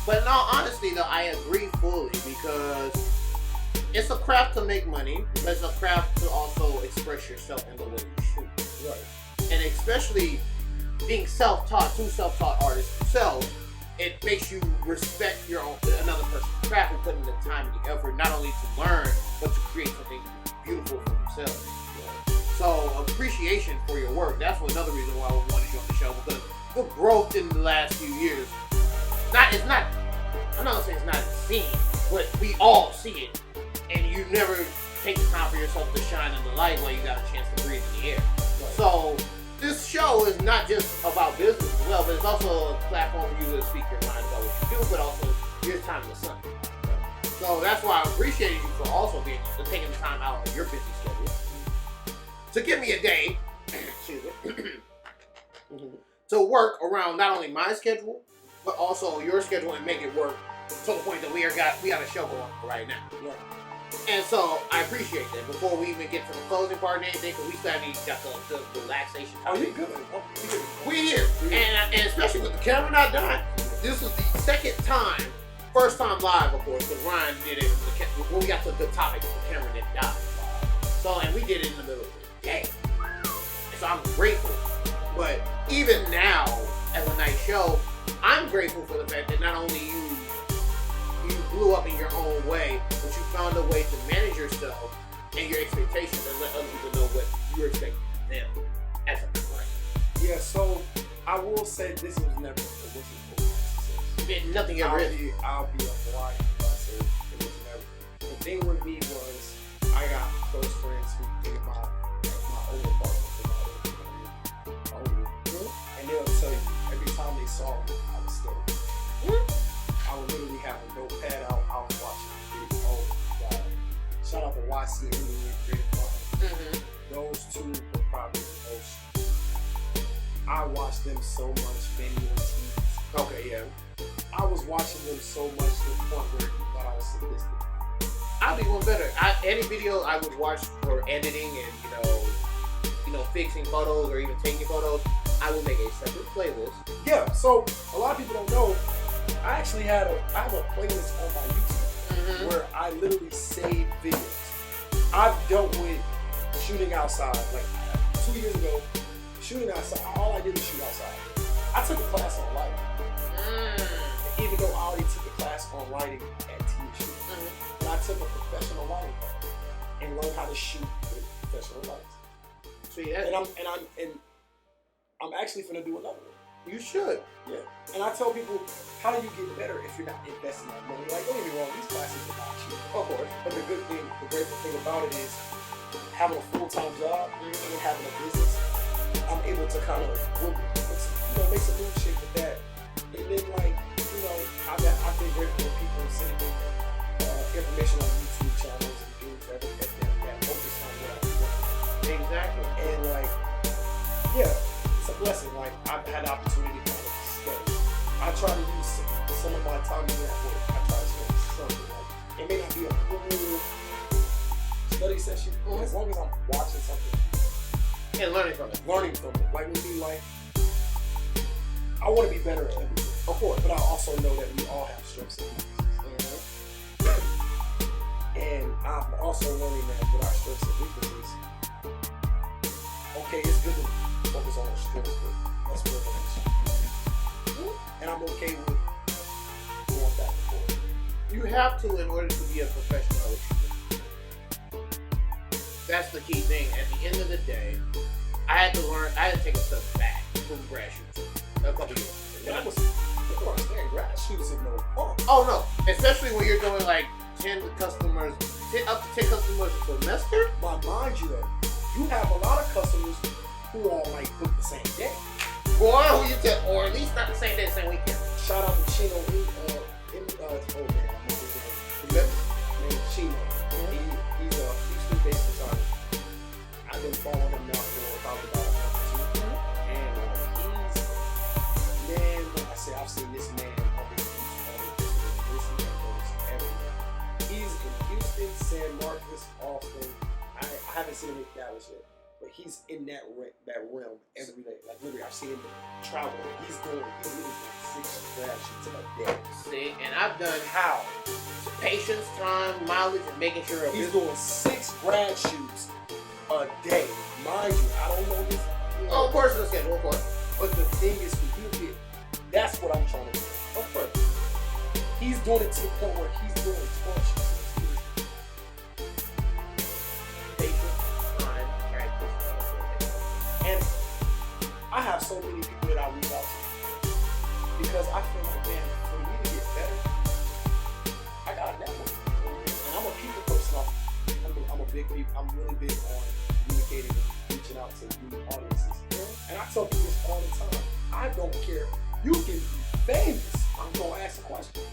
A: But in all honesty, though, I agree fully because it's a craft to make money, but it's a craft to also express yourself in the way you shoot.
B: Right.
A: And especially being self-taught, two self-taught artists themselves, it makes you respect your own, another person's craft and putting the time and the effort not only to learn, but to create something beautiful for themselves. So appreciation for your work. That's another reason why I wanted you on the show, because the growth in the last few years, I'm not gonna say it's not seen, but we all see it. And you never take the time for yourself to shine in the light while you got a chance to breathe in the air. So this show is not just about business it's also a platform for you to speak your mind about what you do, but also your time in the sun. So that's why I appreciate you for also taking the time out of your busy schedule to give me a day, excuse me, to work around not only my schedule, but also your schedule and make it work to the point that we got a show going right now.
B: Yeah.
A: And so I appreciate that. Before we even get to the closing part and anything, because we still got the relaxation time.
B: Oh, you good?
A: We're here. And especially with the camera not done, this was the second time, first time live, of course, because Ryan did it when we got to the topic, the camera didn't die. So, and we did it in the middle of the day. And so I'm grateful. But even now, as a night show, I'm grateful for the fact that not only you blew up in your own way, but you found a way to manage yourself and your expectations and let other people know what you're expecting of them as a client.
B: Yeah, so I will say this was never
A: Nothing ever is.
B: I'll be a blind if I say it was never. The thing with me was I got close friends who think my older partner, and they'll tell you every time they saw me, I was still. I would literally have a notepad out. I was watching the video. Oh God! Shout out to YC and Creative Mind. Those two were probably the most. I watched them so much. Benny on TV.
A: Okay, yeah.
B: I was watching them so much to the point where you thought I was sadistic.
A: I'll be one better. Any video I would watch for editing and fixing photos or even taking photos, I would make a separate playlist.
B: Yeah. So a lot of people don't know. I actually have a playlist on my YouTube where I literally save videos. I've dealt with shooting outside. Like 2 years ago, shooting outside. All I did was shoot outside. I took a class on lighting. Even though I already took a class on lighting at TSU, but I took a professional lighting class and learned how to shoot with professional lights.
A: See,
B: I'm actually finna do another one.
A: You should.
B: Yeah. And I tell people, how do you get better if you're not investing that money? Like, don't get me wrong, these classes are not cheap. Of course. But the grateful thing about it is having a full-time job and having a business, I'm able to kind of make some new shit with that. And then I've been grateful for people sending me information on YouTube channels and things that focus on what I do.
A: Exactly.
B: And it's a blessing. Like, I've had the opportunity to kind of study. I try to use some of my time doing that work. I try to study something. Like, it may not be a full study session, but as long as I'm watching something
A: and learning from it.
B: Like with me, like, I want to be better at everything. Of course, but I also know that we all have strengths and weaknesses. And I'm also learning that with our strengths and weaknesses, okay, it's good to focus on our strengths, but let's work on it. And I'm okay with going back and forth.
A: You have to in order to be a professional. That's the key thing. At the end of the day, I had to take a step back from grad shoots a couple years.
B: That was, people understand, grad shoots is no fun.
A: Oh no, especially when you're doing like 10 customers, up to 10 customers a semester.
B: But mind you though, you have a lot of customers who all might book the same day.
A: Boy, who you tell, or at least not the same day, the same weekend.
B: Shout out to Chino. Chino. He's a Houston-based photographer. I've been following him now for about a month or two. And I've seen this man up in Houston. This man goes everywhere. He's in Houston, San Marcos, Austin. I haven't seen him in Dallas yet, but he's in that realm every day. Like literally, I've seen him travel. He's literally doing 6 grad shoots a day.
A: See, and I've done how? Patience, time, mileage, and making sure
B: he's doing 6 grad shoots a day. Mind you, I don't know this.
A: Oh, of course, it's a schedule, of course.
B: But the thing is, for you here, that's what I'm trying to do. Of course, he's doing it to the point where he's doing 12 shoots.
A: Patience, time, practice,
B: and I have so many people that I reach out to because I feel like, man, for me to get better, I got a network. And I'm a people person. I'm really big on communicating and reaching out to new audiences. And I tell people this all the time. I don't care You can be famous. I'm gonna ask a question.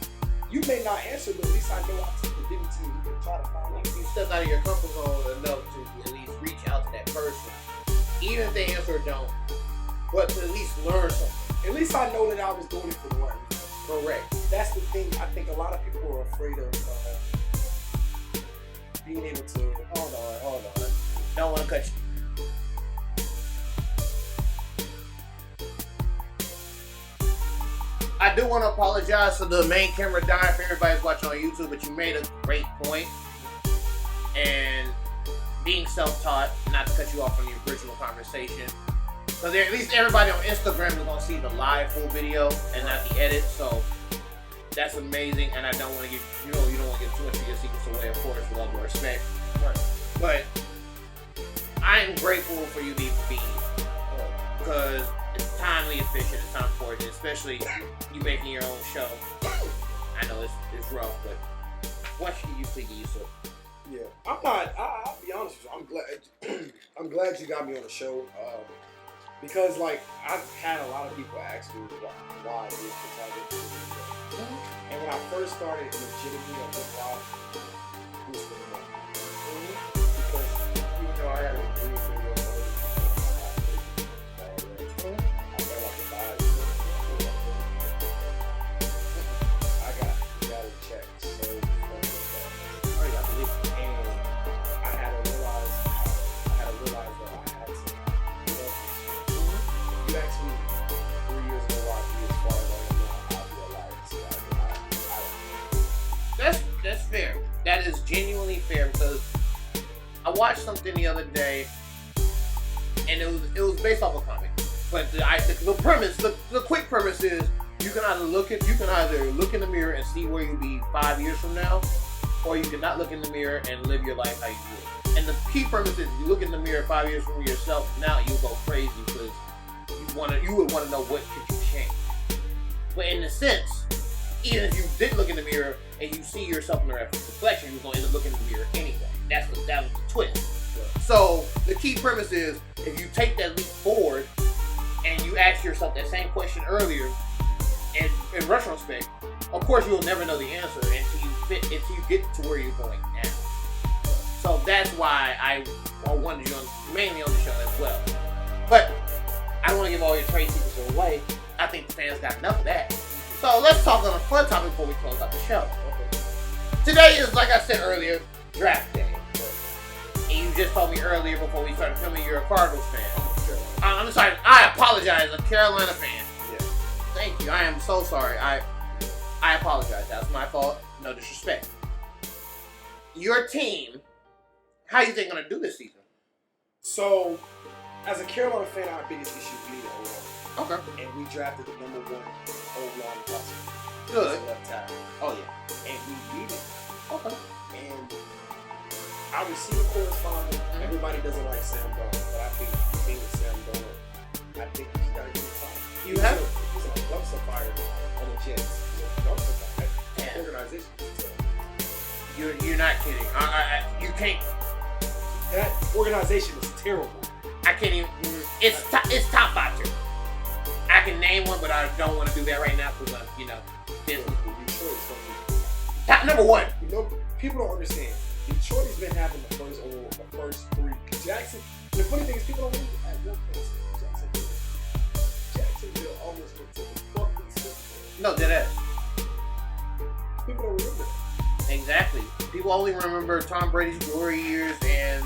B: You may not answer, but at least I know I took the dignity and you can try to find out.
A: You step out of your comfort zone enough to at least reach out to that person, even if they answer or don't, but to at least learn something.
B: At least I know that I was doing it for the right reason.
A: Correct.
B: That's the thing. I think a lot of people are afraid of being able to.
A: Hold on. Don't want to cut you. I do want to apologize for the main camera dying for everybody's watching on YouTube, but you made a great point. And being self-taught, not to cut you off from the original conversation, because at least everybody on Instagram is going to see the live full video and not the edit, so that's amazing. And I don't want to give, you don't want to give too much of your secrets away, of course, with all due respect. But I am grateful for you to even be here, because it's timely, efficient, it's time for it, especially you making your own show. I know it's rough, but once you get used to it, get used to it.
B: Yeah, I'll be honest with you. I'm glad you got me on the show, because like I've had a lot of people ask me why I did photography. And when I first started legitimately at this live, it was for the money. Because even though I had a dream for your I felt like if I got a check so
A: Oh yeah, I believe it.
B: and I had to realize that I had to, you asked me 3 years ago why I be as far as I am now, I'll be alive.
A: That's fair. That is genuinely fair, because I watched something the other day, and it was based off a comic. But the premise, the quick premise is you can either look in the mirror and see where you'll be 5 years from now, or you can not look in the mirror and live your life how you would. And the key premise is you look in the mirror 5 years from yourself, now you'll go crazy because you would want to know what could you change. But in a sense, even if you didn't look in the mirror and you see yourself in the reflection, you're going to end up looking in the mirror anyway. That was the twist. So the key premise is if you take that leap forward and you ask yourself that same question earlier, and in retrospect, of course you'll never know the answer until you get to where you're going now. So that's why I wanted you mainly on the show as well. But I don't want to give all your trade secrets away. I think the fans got enough of that. So let's talk on a fun topic before we close out the show. Today is, like I said earlier, draft day. And you just told me earlier before we started filming you're a Cardinals fan. I'm sorry, I apologize, a Carolina fan.
B: Yeah.
A: Thank you, I am so sorry. I apologize, that's my fault, no disrespect. Your team, how you think gonna do this season?
B: So, as a Carolina fan, our biggest issue is we need an O-line.
A: Okay.
B: And we drafted the number one O-line prospect.
A: Good.
B: Left tackle.
A: Oh yeah.
B: And we beat it.
A: Okay.
B: And our receiver core is fine. Everybody doesn't like Sam Darnold, but I think being Sam Darnold, I think he's got to get time. He's a dumpster fire on the Jets. He's a dumpster fire. That organization.
A: You're not kidding. You can't.
B: That organization is terrible.
A: I can't even. It's top 5 tier. I can name one, but I don't want to do that right now because
B: Detroit is going to be
A: top number 1.
B: People don't understand. Detroit has been having the first 3. The funny thing is people don't really at one place. Jacksonville almost went to the fucking Super Bowl.
A: No, dead ass.
B: People don't remember that.
A: Exactly. People only remember Tom Brady's glory years and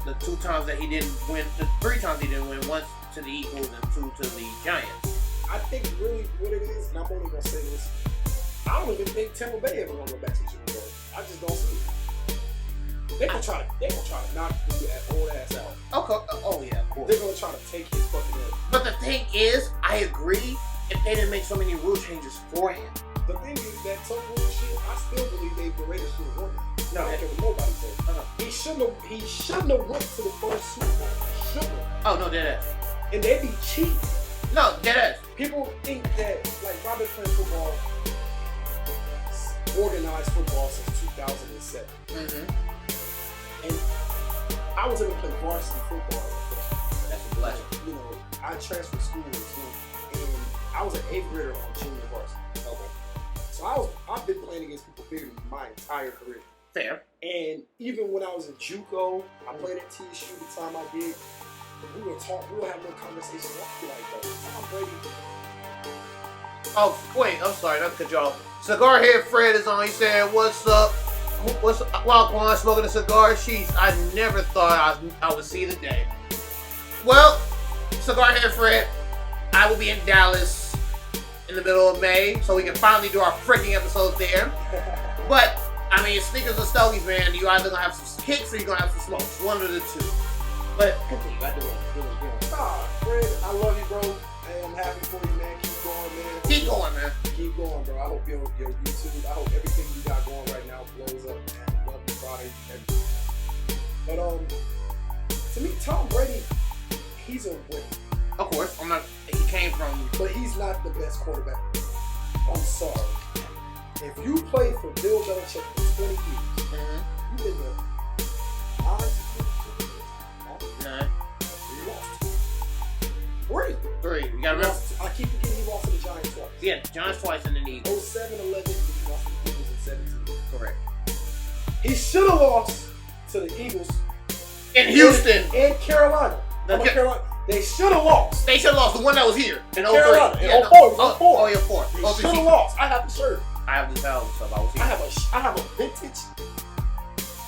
A: the 2 times that he didn't win, the 3 times he didn't win, once to the Eagles and 2 to the Giants.
B: I think really what it is, and I'm only going to say this, I don't even think Tampa Bay ever going to go back to the Super Bowl. I just don't see it. They're going to try to knock that old ass out.
A: Okay. Oh, yeah, of course.
B: They're going to try to take his fucking head.
A: But the thing is, I agree if they didn't make so many rule changes for him.
B: The thing is, that tough rule shit, I still believe the Raiders should have won it.
A: No.
B: I don't care what nobody says. He shouldn't have went to the first Super Bowl. Shouldn't have.
A: Oh, no, dead ass.
B: And they be cheap.
A: No, dead ass.
B: People think that, like, I've been playing football, organized football since 2007. And I was able to play varsity football.
A: That's a blessing.
B: I transferred schools, and I I was an 8th grader on junior varsity.
A: Okay.
B: So I've been playing against people bigger than me my entire career.
A: Fair.
B: And even when I was in JUCO, I played at TSU the time I did. We would have no conversations. I'd be like, yo, Tom Brady.
A: Oh, wait, I'm sorry, not to cut you off. Cigar Head Fred is on. He said, what's up? What's while Quan smoking a cigar? Sheesh, I never thought I would see the day. Well, Cigar Head Fred, I will be in Dallas in the middle of May, so we can finally do our freaking episode there. But, I mean, Sneakers and Stogies, man, you either gonna have some kicks or you're gonna have some smokes. One of the two. But continue, I do it.
B: Nah, Fred, I love you, bro. Hey, I'm happy for you, man. Keep going, man.
A: Keep going, man.
B: Keep going, bro. I hope your YouTube, I hope everything you got going right now blows up, man. Love you, Friday, everything. But to me, Tom Brady, he's a winner.
A: Of course, he came from...
B: But he's not the best quarterback. I'm sorry. If you played for Bill Belichick for 20 years, you've been there.
A: Nine.
B: You lost 3.
A: You gotta remember.
B: I keep forgetting he lost to the Giants twice.
A: Yeah, Giants twice and then the Eagles.
B: 07, 11, he lost to the Eagles in 17.
A: Correct.
B: He should have lost to the Eagles
A: In Houston.
B: and Carolina. Carolina. They should have lost.
A: They should have lost the one that was here in 03.
B: Carolina.
A: Yeah,
B: In 04.
A: Oh, yeah, 4.
B: They should have lost. I have the shirt.
A: I have the towel stuff. I was here.
B: I have a vintage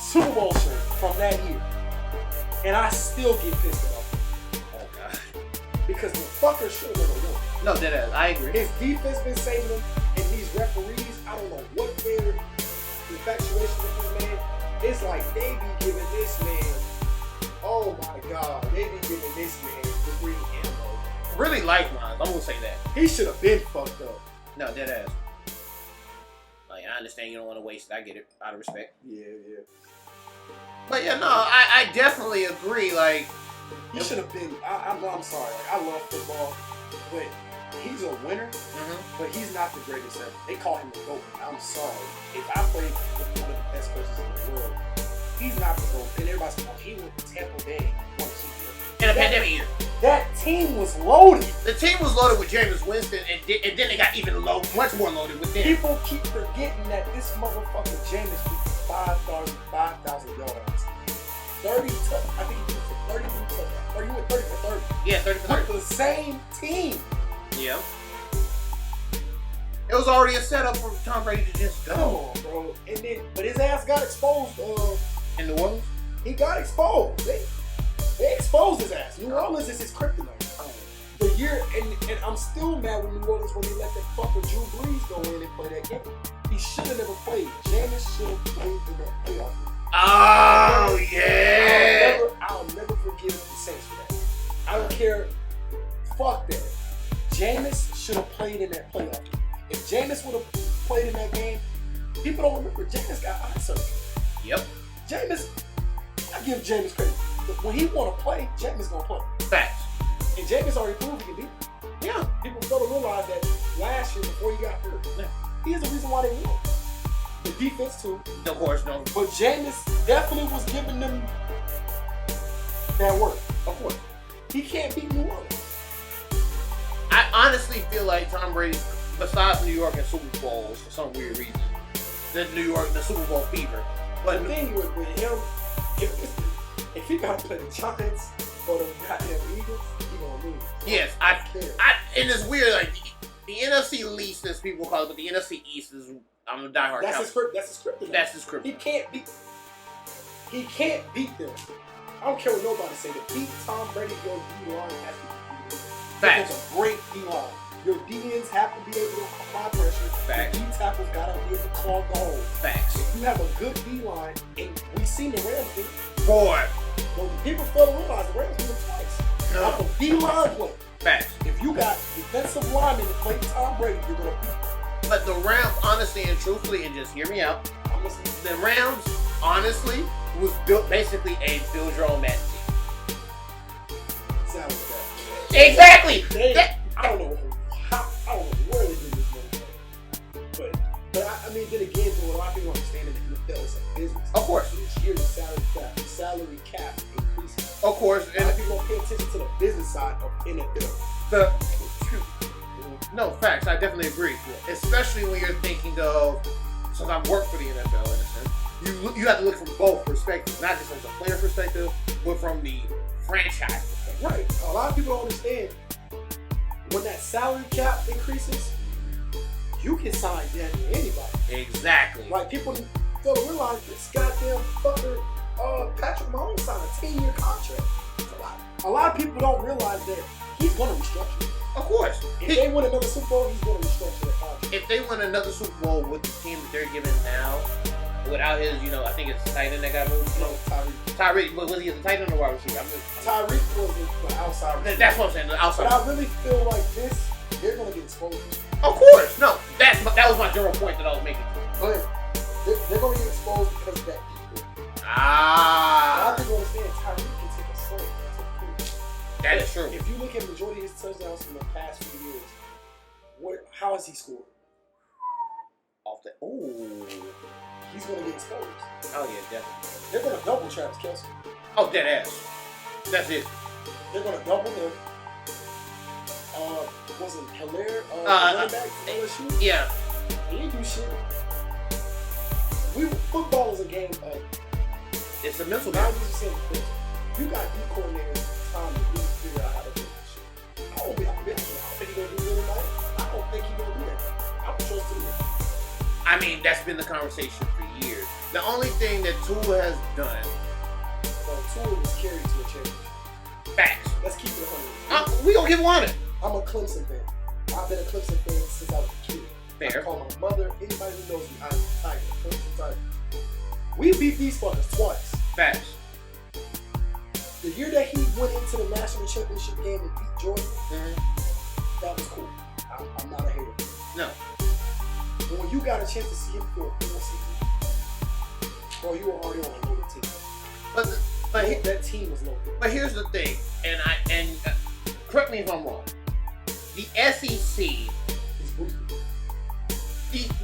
B: Super Bowl shirt from that year. And I still get pissed about it.
A: Oh, God.
B: Because the fucker should have never won.
A: No, that is. I agree.
B: His defense been saving him, and these referees, I don't know what their infatuation with this man. It's like they be giving this man, oh my God, they be giving this man the green ammo.
A: Really lifelines. I'm gonna say that.
B: He should have been fucked up.
A: No, that ass. Like, I understand you don't want to waste it. I get it. Out of respect.
B: Yeah.
A: But yeah, no, I definitely agree. Like,
B: He should have been. I'm sorry. Like, I love football, but he's a winner. But he's not the greatest ever. They call him the GOAT. I'm sorry. If I played with one of the best coaches in the world, he's not the GOAT. And everybody's like, he went to Tampa Bay one Super Bowl.
A: in a pandemic year.
B: That team was loaded.
A: The team was loaded with Jameis Winston, and then they got even much more loaded with them.
B: People keep forgetting that this motherfucker Jameis beat 5,000 yards. 30 touchdowns. I think he threw for 30 touchdowns. Or you went 30 for 30.
A: Yeah, 30 for 30.
B: With the same team.
A: Yeah. It was already a setup for Tom Brady to just go.
B: Come on, bro. And then, but his ass got exposed.
A: In New Orleans?
B: He got exposed. They exposed his ass. New Orleans is his kryptonite. The year, and I'm still mad with New Orleans when they let that fucker Drew Brees go in and play that game. He should have never played. Jameis should have played in that playoff.
A: Oh, yeah.
B: I'll never forgive the Saints for that. I don't care. Fuck that. Jameis should have played in that playoff. If Jameis would have played in that game, people don't remember. Jameis got eye surgery.
A: Yep.
B: Jameis, I give Jameis credit. When he want to play, Jameis gonna play.
A: Facts.
B: And Jameis already proved he can beat him.
A: Yeah.
B: People fail to realize that last year before he got hurt, he is the reason why they won. The defense too.
A: Of course, no.
B: But Jameis definitely was giving them that work.
A: Of course.
B: He can't beat New Orleans.
A: I honestly feel like Tom Brady, besides New York and Super Bowls for some weird reason, the Super Bowl fever. But
B: the thing with him, if he got to play the Giants or the goddamn Eagles, he gonna lose.
A: Yes, and it's weird. Like the NFC least, as people call it, but the NFC East is. I'm a diehard.
B: That's his script.
A: That's his script.
B: He can't beat them. I don't care what nobody say. To beat Tom Brady, your D line has to be beaten.
A: Facts.
B: It's a great D line. Your D-ends have to be able to apply pressure.
A: Facts.
B: Your D tackles gotta be able to clog the hole.
A: Facts.
B: If you have a good D line, and we've seen the Rams do it.
A: Boy.
B: Well, people fail to realize the Rams do it twice.
A: No.
B: Off a D line play.
A: Facts.
B: If you got defensive linemen to play Tom Brady, you're gonna beat them.
A: But the Rams, honestly and truthfully, and just hear me out, the Rams, honestly, was built basically a build your own Madden team.
B: Sound like that.
A: Exactly.
B: I don't know where they did this money. But I mean, then again, a lot of people understand that the NFL is a business.
A: Of course.
B: Each year the salary cap increases.
A: Of course.
B: A lot of people don't pay attention to the business side of NFL.
A: No, facts. I definitely agree. Especially when you're thinking of, since I've worked for the NFL in a sense, you have to look from both perspectives, not just from the player perspective, but from the franchise perspective.
B: Right. A lot of people don't understand when that salary cap increases, you can sign damn near anybody.
A: Exactly.
B: Like people fail to realize this goddamn fucker Patrick Mahomes signed a 10-year contract. A lot of people don't realize that he's going to restructure it.
A: Of course.
B: If they win another Super Bowl, he's going to restructure the contract.
A: If they win another Super Bowl with the team that they're giving now, without his, I think it's tight end that got moved.
B: No,
A: Tyreek, but was he the tight end or wide receiver?
B: Tyreek was the outside receiver.
A: That's what I'm saying, the outside.
B: But I really feel like they're going to get exposed.
A: Of course. No, that was my general point that I was making.
B: But they're going to get exposed because of that people.
A: Ah.
B: A lot of people understand Tyreek can take a swing.
A: That is true.
B: If you look at the majority of his touchdowns from the past few years, how has he scored?
A: Off the
B: He's going to get exposed.
A: Oh yeah, definitely.
B: They're going to double Travis Kelce.
A: Oh, dead ass. That's it.
B: They're going to double him. Was it Hilaire? Running back from LSU?
A: Yeah.
B: He didn't do shit. Football is a game of
A: It's a mental
B: 90%
A: game.
B: of things. You got D coordinators time to really figure out how to do this shit. I don't think he's going to do it tonight. I don't think he's going to do that. I don't trust him.
A: I mean, that's been the conversation for years. The only thing that Tua has done.
B: Well, Tua was carried to a championship.
A: Facts.
B: Let's keep it 100.
A: We gonna give 100.
B: I'm a Clemson fan. I've been a Clemson fan since I was a kid.
A: Fair.
B: I call my mother, anybody who knows me, I'm a Tiger. Clemson Tiger. We beat these fuckers twice.
A: Facts.
B: The year that he went into the national championship game and beat Jordan, that was cool. I'm not a hater.
A: No.
B: But when you got a chance to see him for a full season, bro, you were already on a loaded team.
A: But
B: that team was loaded.
A: But here's the thing, and correct me if I'm wrong. The SEC,
B: It's boosted.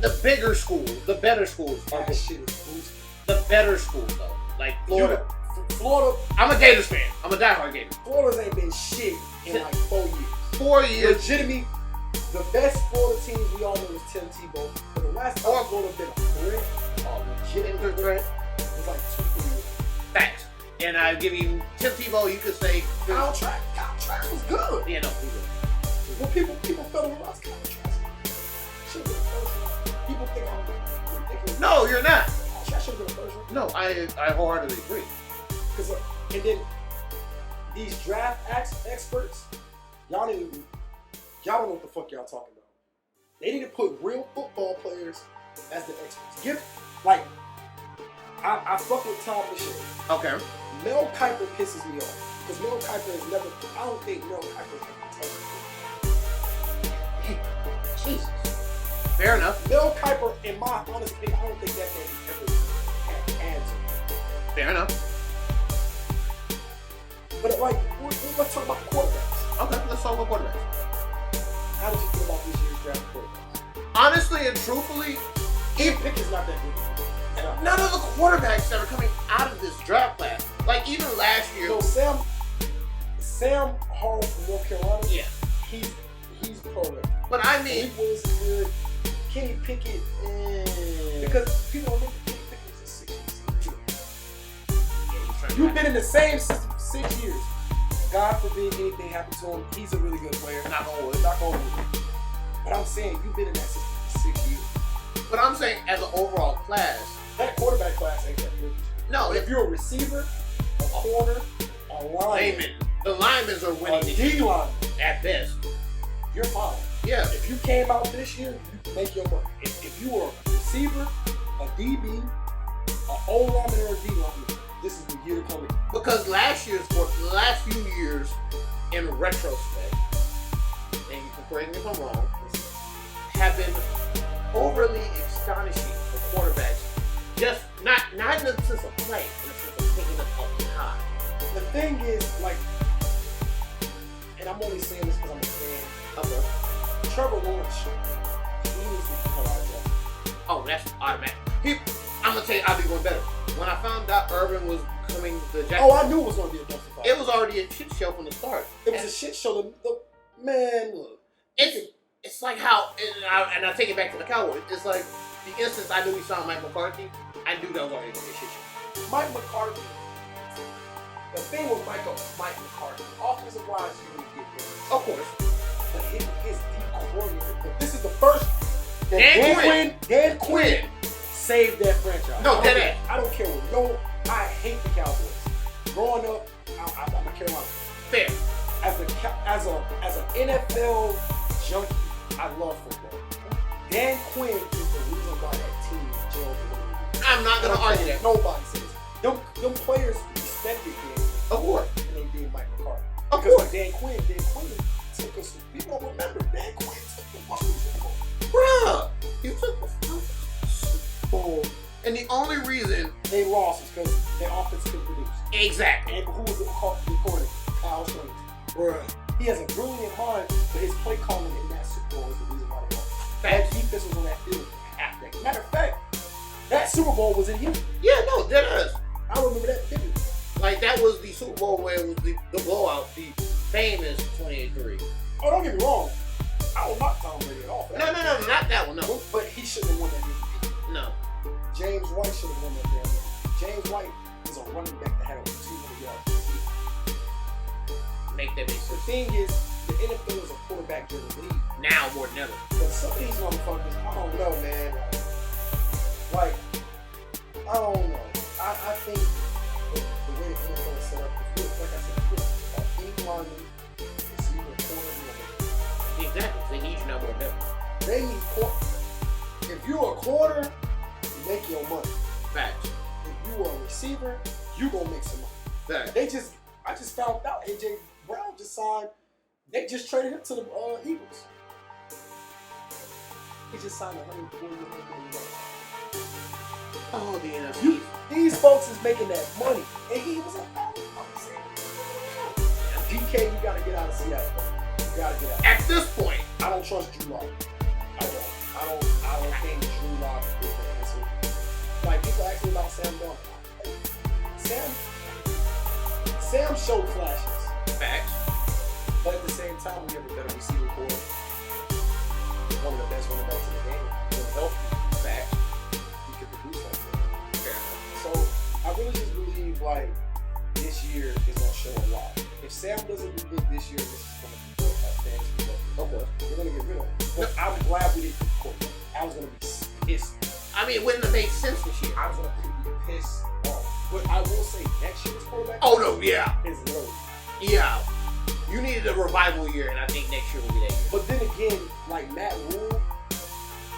A: the bigger schools, the better schools are
B: That shit is boosted.
A: the better schools though. Like Florida.
B: Florida.
A: I'm a Gators fan. I'm a diehard Gators.
B: Florida's ain't been shit in like 4 years.
A: 4 years.
B: Legitimately, the best Florida teams we all know was Tim Tebow. But the last time Florida been a threat, legitimate threat, was like 2-3 years.
A: Facts. And I give you Tim Tebow. You could say
B: Kyle Trask was good.
A: Yeah, no, he was.
B: Well, people fell in love with Kyle Trask. Should have been the first one. People think I'm ridiculous.
A: No, you're not.
B: Trask should have been the first one.
A: No, I wholeheartedly agree.
B: And then these draft experts, y'all don't know what the fuck y'all talking about. They need to put real football players as the experts. I fuck with Tom Lachey.
A: Okay.
B: Mel Kiper pisses me off because Mel Kiper has never. I don't think Mel Kiper has ever touched it.
A: Jesus. Fair enough.
B: Mel Kiper, in my honest opinion, I don't think that man ever had answered.
A: Fair enough.
B: But let's talk about quarterbacks.
A: Okay, let's talk about quarterbacks.
B: How did you feel about this year's draft quarterbacks?
A: Honestly and truthfully,
B: Ian Pickett's not that good.
A: None of the quarterbacks that are coming out of this draft class, like even last year.
B: No, Sam Hall from North Carolina.
A: Yeah,
B: he's pro.
A: But I mean,
B: he was good. Kenny Pickett, because people don't think Kenny Pickett was a 6 years. You've been in the same system for 6 years. God forbid anything happens to him. He's a really good player. Not gonna wood. But I'm saying you've been in that system for 6 years.
A: But I'm saying as an overall class,
B: that quarterback class ain't that good.
A: No,
B: if you're a receiver, a corner, a lineman,
A: the linemen are winning.
B: A D lineman
A: at best.
B: You're fine.
A: Yeah.
B: If you came out this year, you can make your money. If you were a receiver, a DB, an O lineman, or a D lineman, this is the year to come in.
A: Because the last few years, in retrospect, and you can correct me if I'm wrong, have been overly astonishing for quarterbacks. Just not in the sense of play, in the sense of picking up high.
B: The thing is, and I'm only saying this because I'm a fan. Trevor Lawrence, he needs to become out of that.
A: Oh, that's automatic. I'm gonna tell you, I'll be going better. When I found out Urban was coming to Jacksonville,
B: I knew it was gonna be a dumpster fire.
A: It was already a shit show from the start.
B: It was a shit show. Man, look.
A: It's it's like how, and I take it back to the Cowboys. It's like the instance I knew we saw Mike McCarthy. I knew that was already going to be a shit show.
B: Mike McCarthy. The thing with Mike McCarthy, offensive wise, you would get good.
A: Of course.
B: But his D coordinator. This is the first.
A: Dan Quinn
B: saved that franchise.
A: No, dead ass.
B: I don't care what. No, I hate the Cowboys. Growing up, I'm a Carolina.
A: Fair.
B: As an NFL junkie, I love football. Dan Quinn is the reason why that team jailed the league.
A: I'm not gonna argue that.
B: Nobody says them players respected Dan Quinn.
A: Of course.
B: And they did Mike McCarthy.
A: Of
B: Because
A: course.
B: Dan Quinn took us. People don't remember Dan Quinn took the fucking Super Bowl.
A: Bruh, you took the Super Bowl. And the only reason
B: they lost is because their offense couldn't produce.
A: exactly.
B: And who was the recording? Kyle Strange.
A: Bruh.
B: He has a brilliant mind, but his play calling in that Super Bowl is the reason why they lost.
A: Facts.
B: That defense was on that field half that. Matter of fact, that Super Bowl was in Houston.
A: Yeah, no, that is.
B: I remember that vividly.
A: Like that was the Super Bowl where it was the blowout, the famous 28-3.
B: Oh, don't get me wrong. I will not Tom Brady at all.
A: No, not that one. No,
B: But he shouldn't have won that MVP.
A: no.
B: James White should have won that damn MVP. James White is a running back that had over 200 yards.
A: Make that make
B: The
A: sense.
B: thing is, the NFL is a quarterback-driven league.
A: Now more than ever.
B: But some of these motherfuckers, I don't know, man. Like, I don't know. I think the way the NFL is set up, like I said, any lineman is either a corner or a
A: Exactly. They need you now more than ever.
B: They need corner. If you're a corner, you make your money.
A: Facts.
B: If you are a receiver, you gonna make some money.
A: Facts.
B: I just found out AJ Brown just signed. They just traded him to the Eagles. He just signed $140 million.
A: Oh, the NFC.
B: These folks is making that money, and he was like, "Oh, I'm saying, DK, you gotta get out of Seattle. You gotta get out."
A: At this point,
B: I don't trust Drew Lock. I don't think Drew Lock is the answer. Like people ask me about Sam Darnold. Sam showed flashes,
A: facts.
B: but at the same time, we have a better receiver core. One of the best running backs in the game. He's healthy.
A: Facts.
B: He could produce like that.
A: Fair enough.
B: So I really just believe like this year is gonna show a lot. If Sam doesn't do good this year, this is gonna be a fantasy perspective.
A: Okay.
B: We're gonna get rid of him. But I'm glad we didn't quit. I was gonna be pissed.
A: I mean, it wouldn't have made sense this year.
B: I was gonna be pissed off. But I will say next year's quarterback.
A: Oh no, yeah.
B: Is low.
A: Yeah. You needed a revival year, and I think next year will be that year.
B: But then again, like Matt Rule,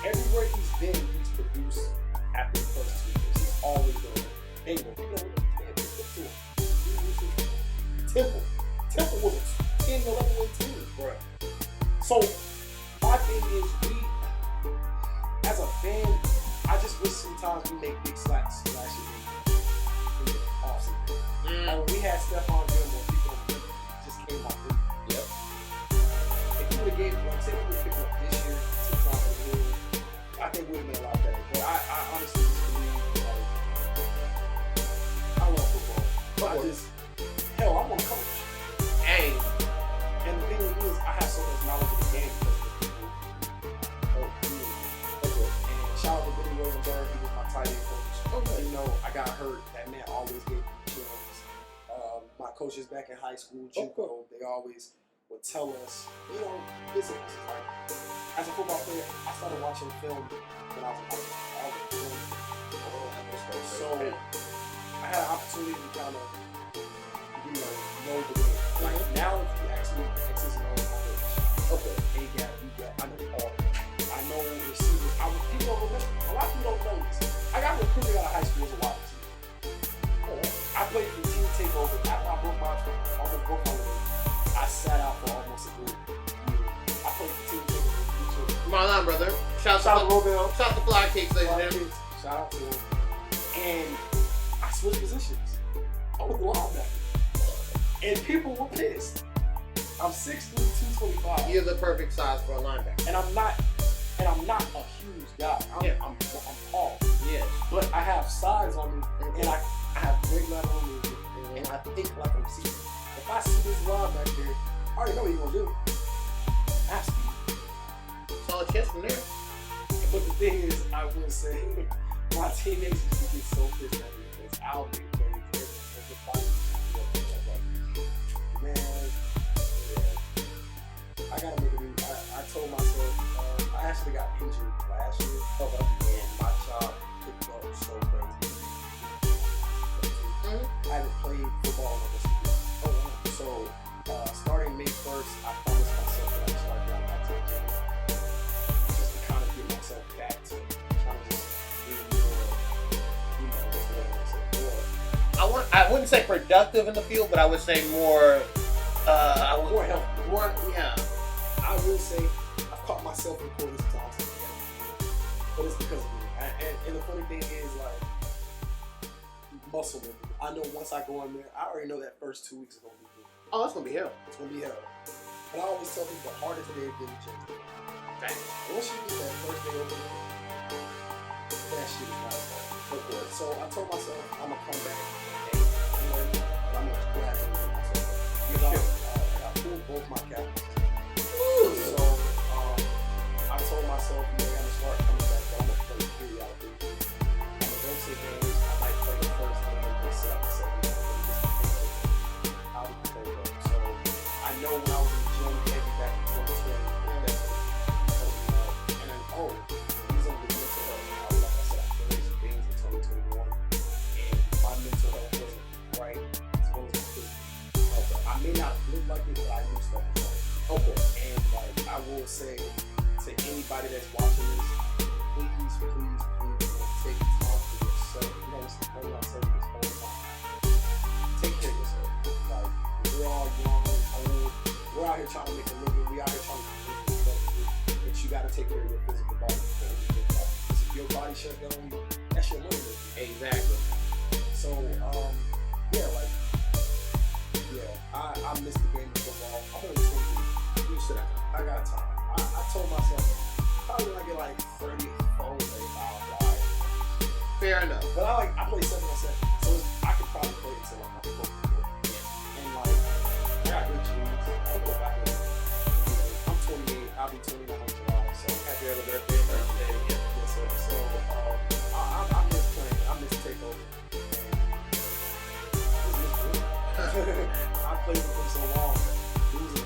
B: everywhere he's been, he's produced after the first 2 years. He's always been Bengals. You know, Temple was a 10, 11 win team.
A: Right.
B: So my thing is, we as a fan, I just wish sometimes we make big splashes in the offseason. Like when we had Stephon Gilmore, people just came off this.
A: Yep.
B: If you would have gave, like, say we would have picked up this year, 6 times a year, I think we would have been a lot better. But I honestly just believe, like, I love football. But hell, I want to coach.
A: Hey.
B: And the thing is, I have so much knowledge of the game because of the people who helped me. And shout out to Billy Rosenberg, he was my tight end coach.
A: Okay.
B: You know, I got hurt. That man always gave me chills. My coaches back in high school, JUCO, they always would tell us, you know, listen, this is like, as a football player, I started watching film when I was in high school. I was a film. So I had an opportunity to kind of, you know the game. Like now, if you actually X's and O's coach, okay, A gap, B gap, I know all. I know receivers. People don't remember. A lot of people don't know this. I got recruited out of high school as a wide receiver. I played for Team Takeover. After I almost broke my leg, I sat out for almost a good year. I played for Team Takeover.
A: Come on, brother. Shout out to
B: Robel.
A: Shout out to Fly Cakes, ladies and gentlemen.
B: Shout out to him. And I switched positions. I was a linebacker. And people were pissed. I'm 6'3", 225.
A: You're the perfect size for a linebacker.
B: And I'm not a huge guy. I'm tall.
A: Yes.
B: But I have size on me, and I have great lateral movement, and I think like I'm seeing. If I see this linebacker, I already know what he's gonna do. I have speed.
A: solid chest from there.
B: But the thing is, I will say, my teammates used to get so pissed at me because I'll be playing as a fighter. Man, yeah. I gotta make a new. I told myself, I actually got injured last year, and my job picked up so crazy. I haven't played football in almost a year. Oh, wow. So, starting May 1st, I promised myself that I would start going back to the gym. Just to kind of get myself back to trying to just do more,
A: I wouldn't say productive in the field, but I would say more.
B: more healthy.
A: More, yeah.
B: I will say, I've caught myself recording sometimes, but it's because of me. And the funny thing is, like, muscle memory. I know once I go in there, I already know that first 2 weeks is gonna be good.
A: Oh, it's gonna be hell.
B: It's gonna be hell. But I always tell people the hardest day of getting checked. Once you get that first day over, that shit is not hard. So I told myself I'm gonna come back and I'm gonna gradually get myself up. I pulled both my captains. So I told myself, I'm gonna start coming back. I'm gonna play periodically. I'm gonna go to games. I might play the first game and just set up the second game. How we play them. So I know when I was in the gym, heavy back in 2020, and then these are the mental health. Like I said, I finished some things in 2021, and my mental health wasn't right as well as my physical. I may not look like it, but I do stuff. Okay. And like I will say to anybody that's watching this, please take time for yourself. You know, I'm not saying this whole time. Take care of yourself. Like, we're all young, old. We're out here trying to make a living. We out here trying to make a living. But you got to take care of your physical body. If your body shuts down, that's your limit.
A: Exactly.
B: So, I missed the game of football. I'm only 20. You said I got time. I told myself, probably when I get like 30, 35,
A: fair enough.
B: but I play 7 on 7, so I could probably play until I'm 4. And like, I got good genes. I'll go back in. I'm 28. I'll be 29 in July. So
A: Happy early birthday.
B: yes, sir. So I miss playing. I miss takeover. I played with them so long. Losing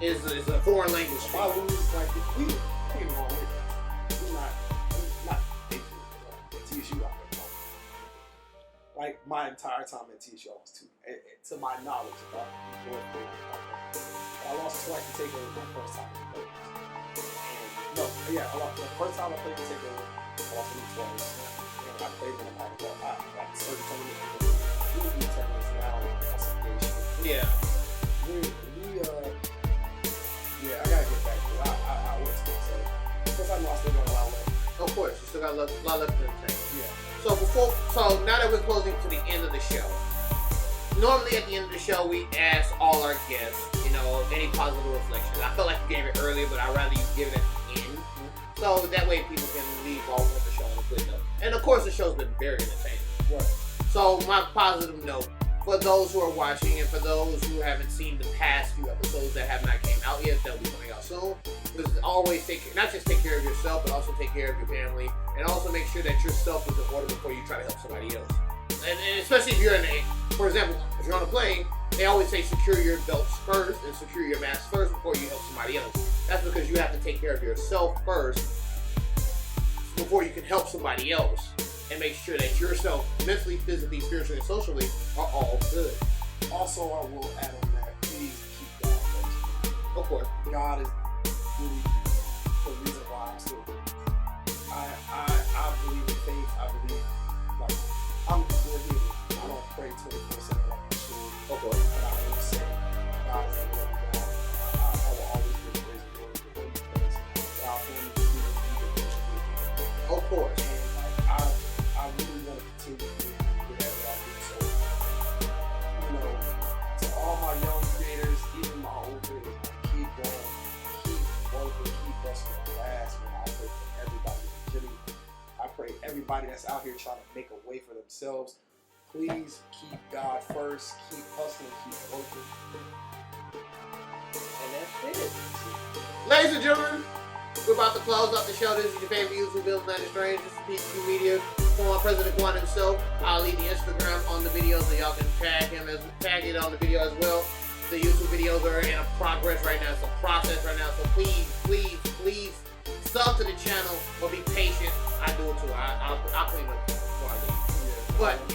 B: is like
A: It's a foreign language.
B: if I lose, like we ain't wrong with it. We're not thinking at TSU out there. Like my entire time at TSU, I was to my knowledge about I lost twice to take over my first time. I lost the first time I played to take over. I lost them twice, and I played in the Pac-12. I certain tournaments. We do tournaments now.
A: Yeah.
B: I gotta get back to it. I was gonna say. Because I know I still got a lot left.
A: Of course, you still got a lot left in the tank.
B: Yeah.
A: So now that we're closing to the end of the show, normally at the end of the show we ask all our guests, any positive reflections. I felt like you gave it earlier, but I'd rather you give it at the end, so that way people can leave off of the show on a good note. And of course, the show's been very entertaining.
B: Right.
A: So my positive note for those who are watching and for those who haven't seen the past few episodes that have not came out yet, they'll be coming out soon. Just always not just take care of yourself, but also take care of your family, and also make sure that yourself is in order before you try to help somebody else. And especially if you're for example, if you're on a plane, they always say secure your belts first and secure your mask first before you help somebody else. That's because you have to take care of yourself first before you can help somebody else, and make sure that yourself, mentally, physically, spiritually, and socially, are all good.
B: Also, I will add on that, please keep God first.
A: Of course.
B: God is really the reason why I'm still here. I believe in faith. I believe, like, I'm here. I don't pray 24/7 like I should.
A: Of course.
B: But I will say, God is the living God. I will always give praise and glory to Him because without Him, we would be the
A: Of course.
B: And like, I really want to continue to do whatever I do. So, to all my young creators, even my old creators, keep going, keep working, keep busting the glass. Man, I pray for everybody. I pray everybody that's out here trying to make a way for themselves. Please keep God first, keep hustling, keep working. And that's it.
A: Ladies and gentlemen, We're about to close up the show. This is your favorite YouTube Bills Night Strange. This is PQ Media. Former President Quan himself. I'll leave the Instagram on the video so y'all can tag it on the video as well. The YouTube videos are in a progress right now. It's a process right now. So please sub to the channel or be patient. I do it too. I'll clean up before I leave.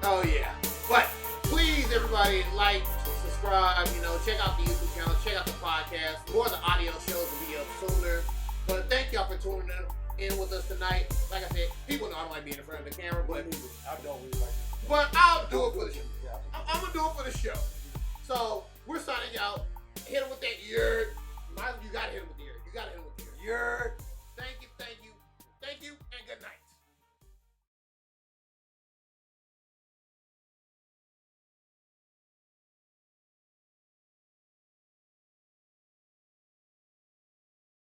A: Oh yeah. But please, everybody, like, subscribe. Check out the YouTube channel. Check out the podcast. More of the audio shows will be up sooner. But thank y'all for tuning in with us tonight. Like I said, people know I don't like being in front of the camera, but
B: I don't really like it.
A: But I'll do it for the show. I'm gonna do it for the show. So we're signing out. Hit him with that yurt. You gotta hit him with the yurt. You gotta hit him with the yurt. Thank you, and good night.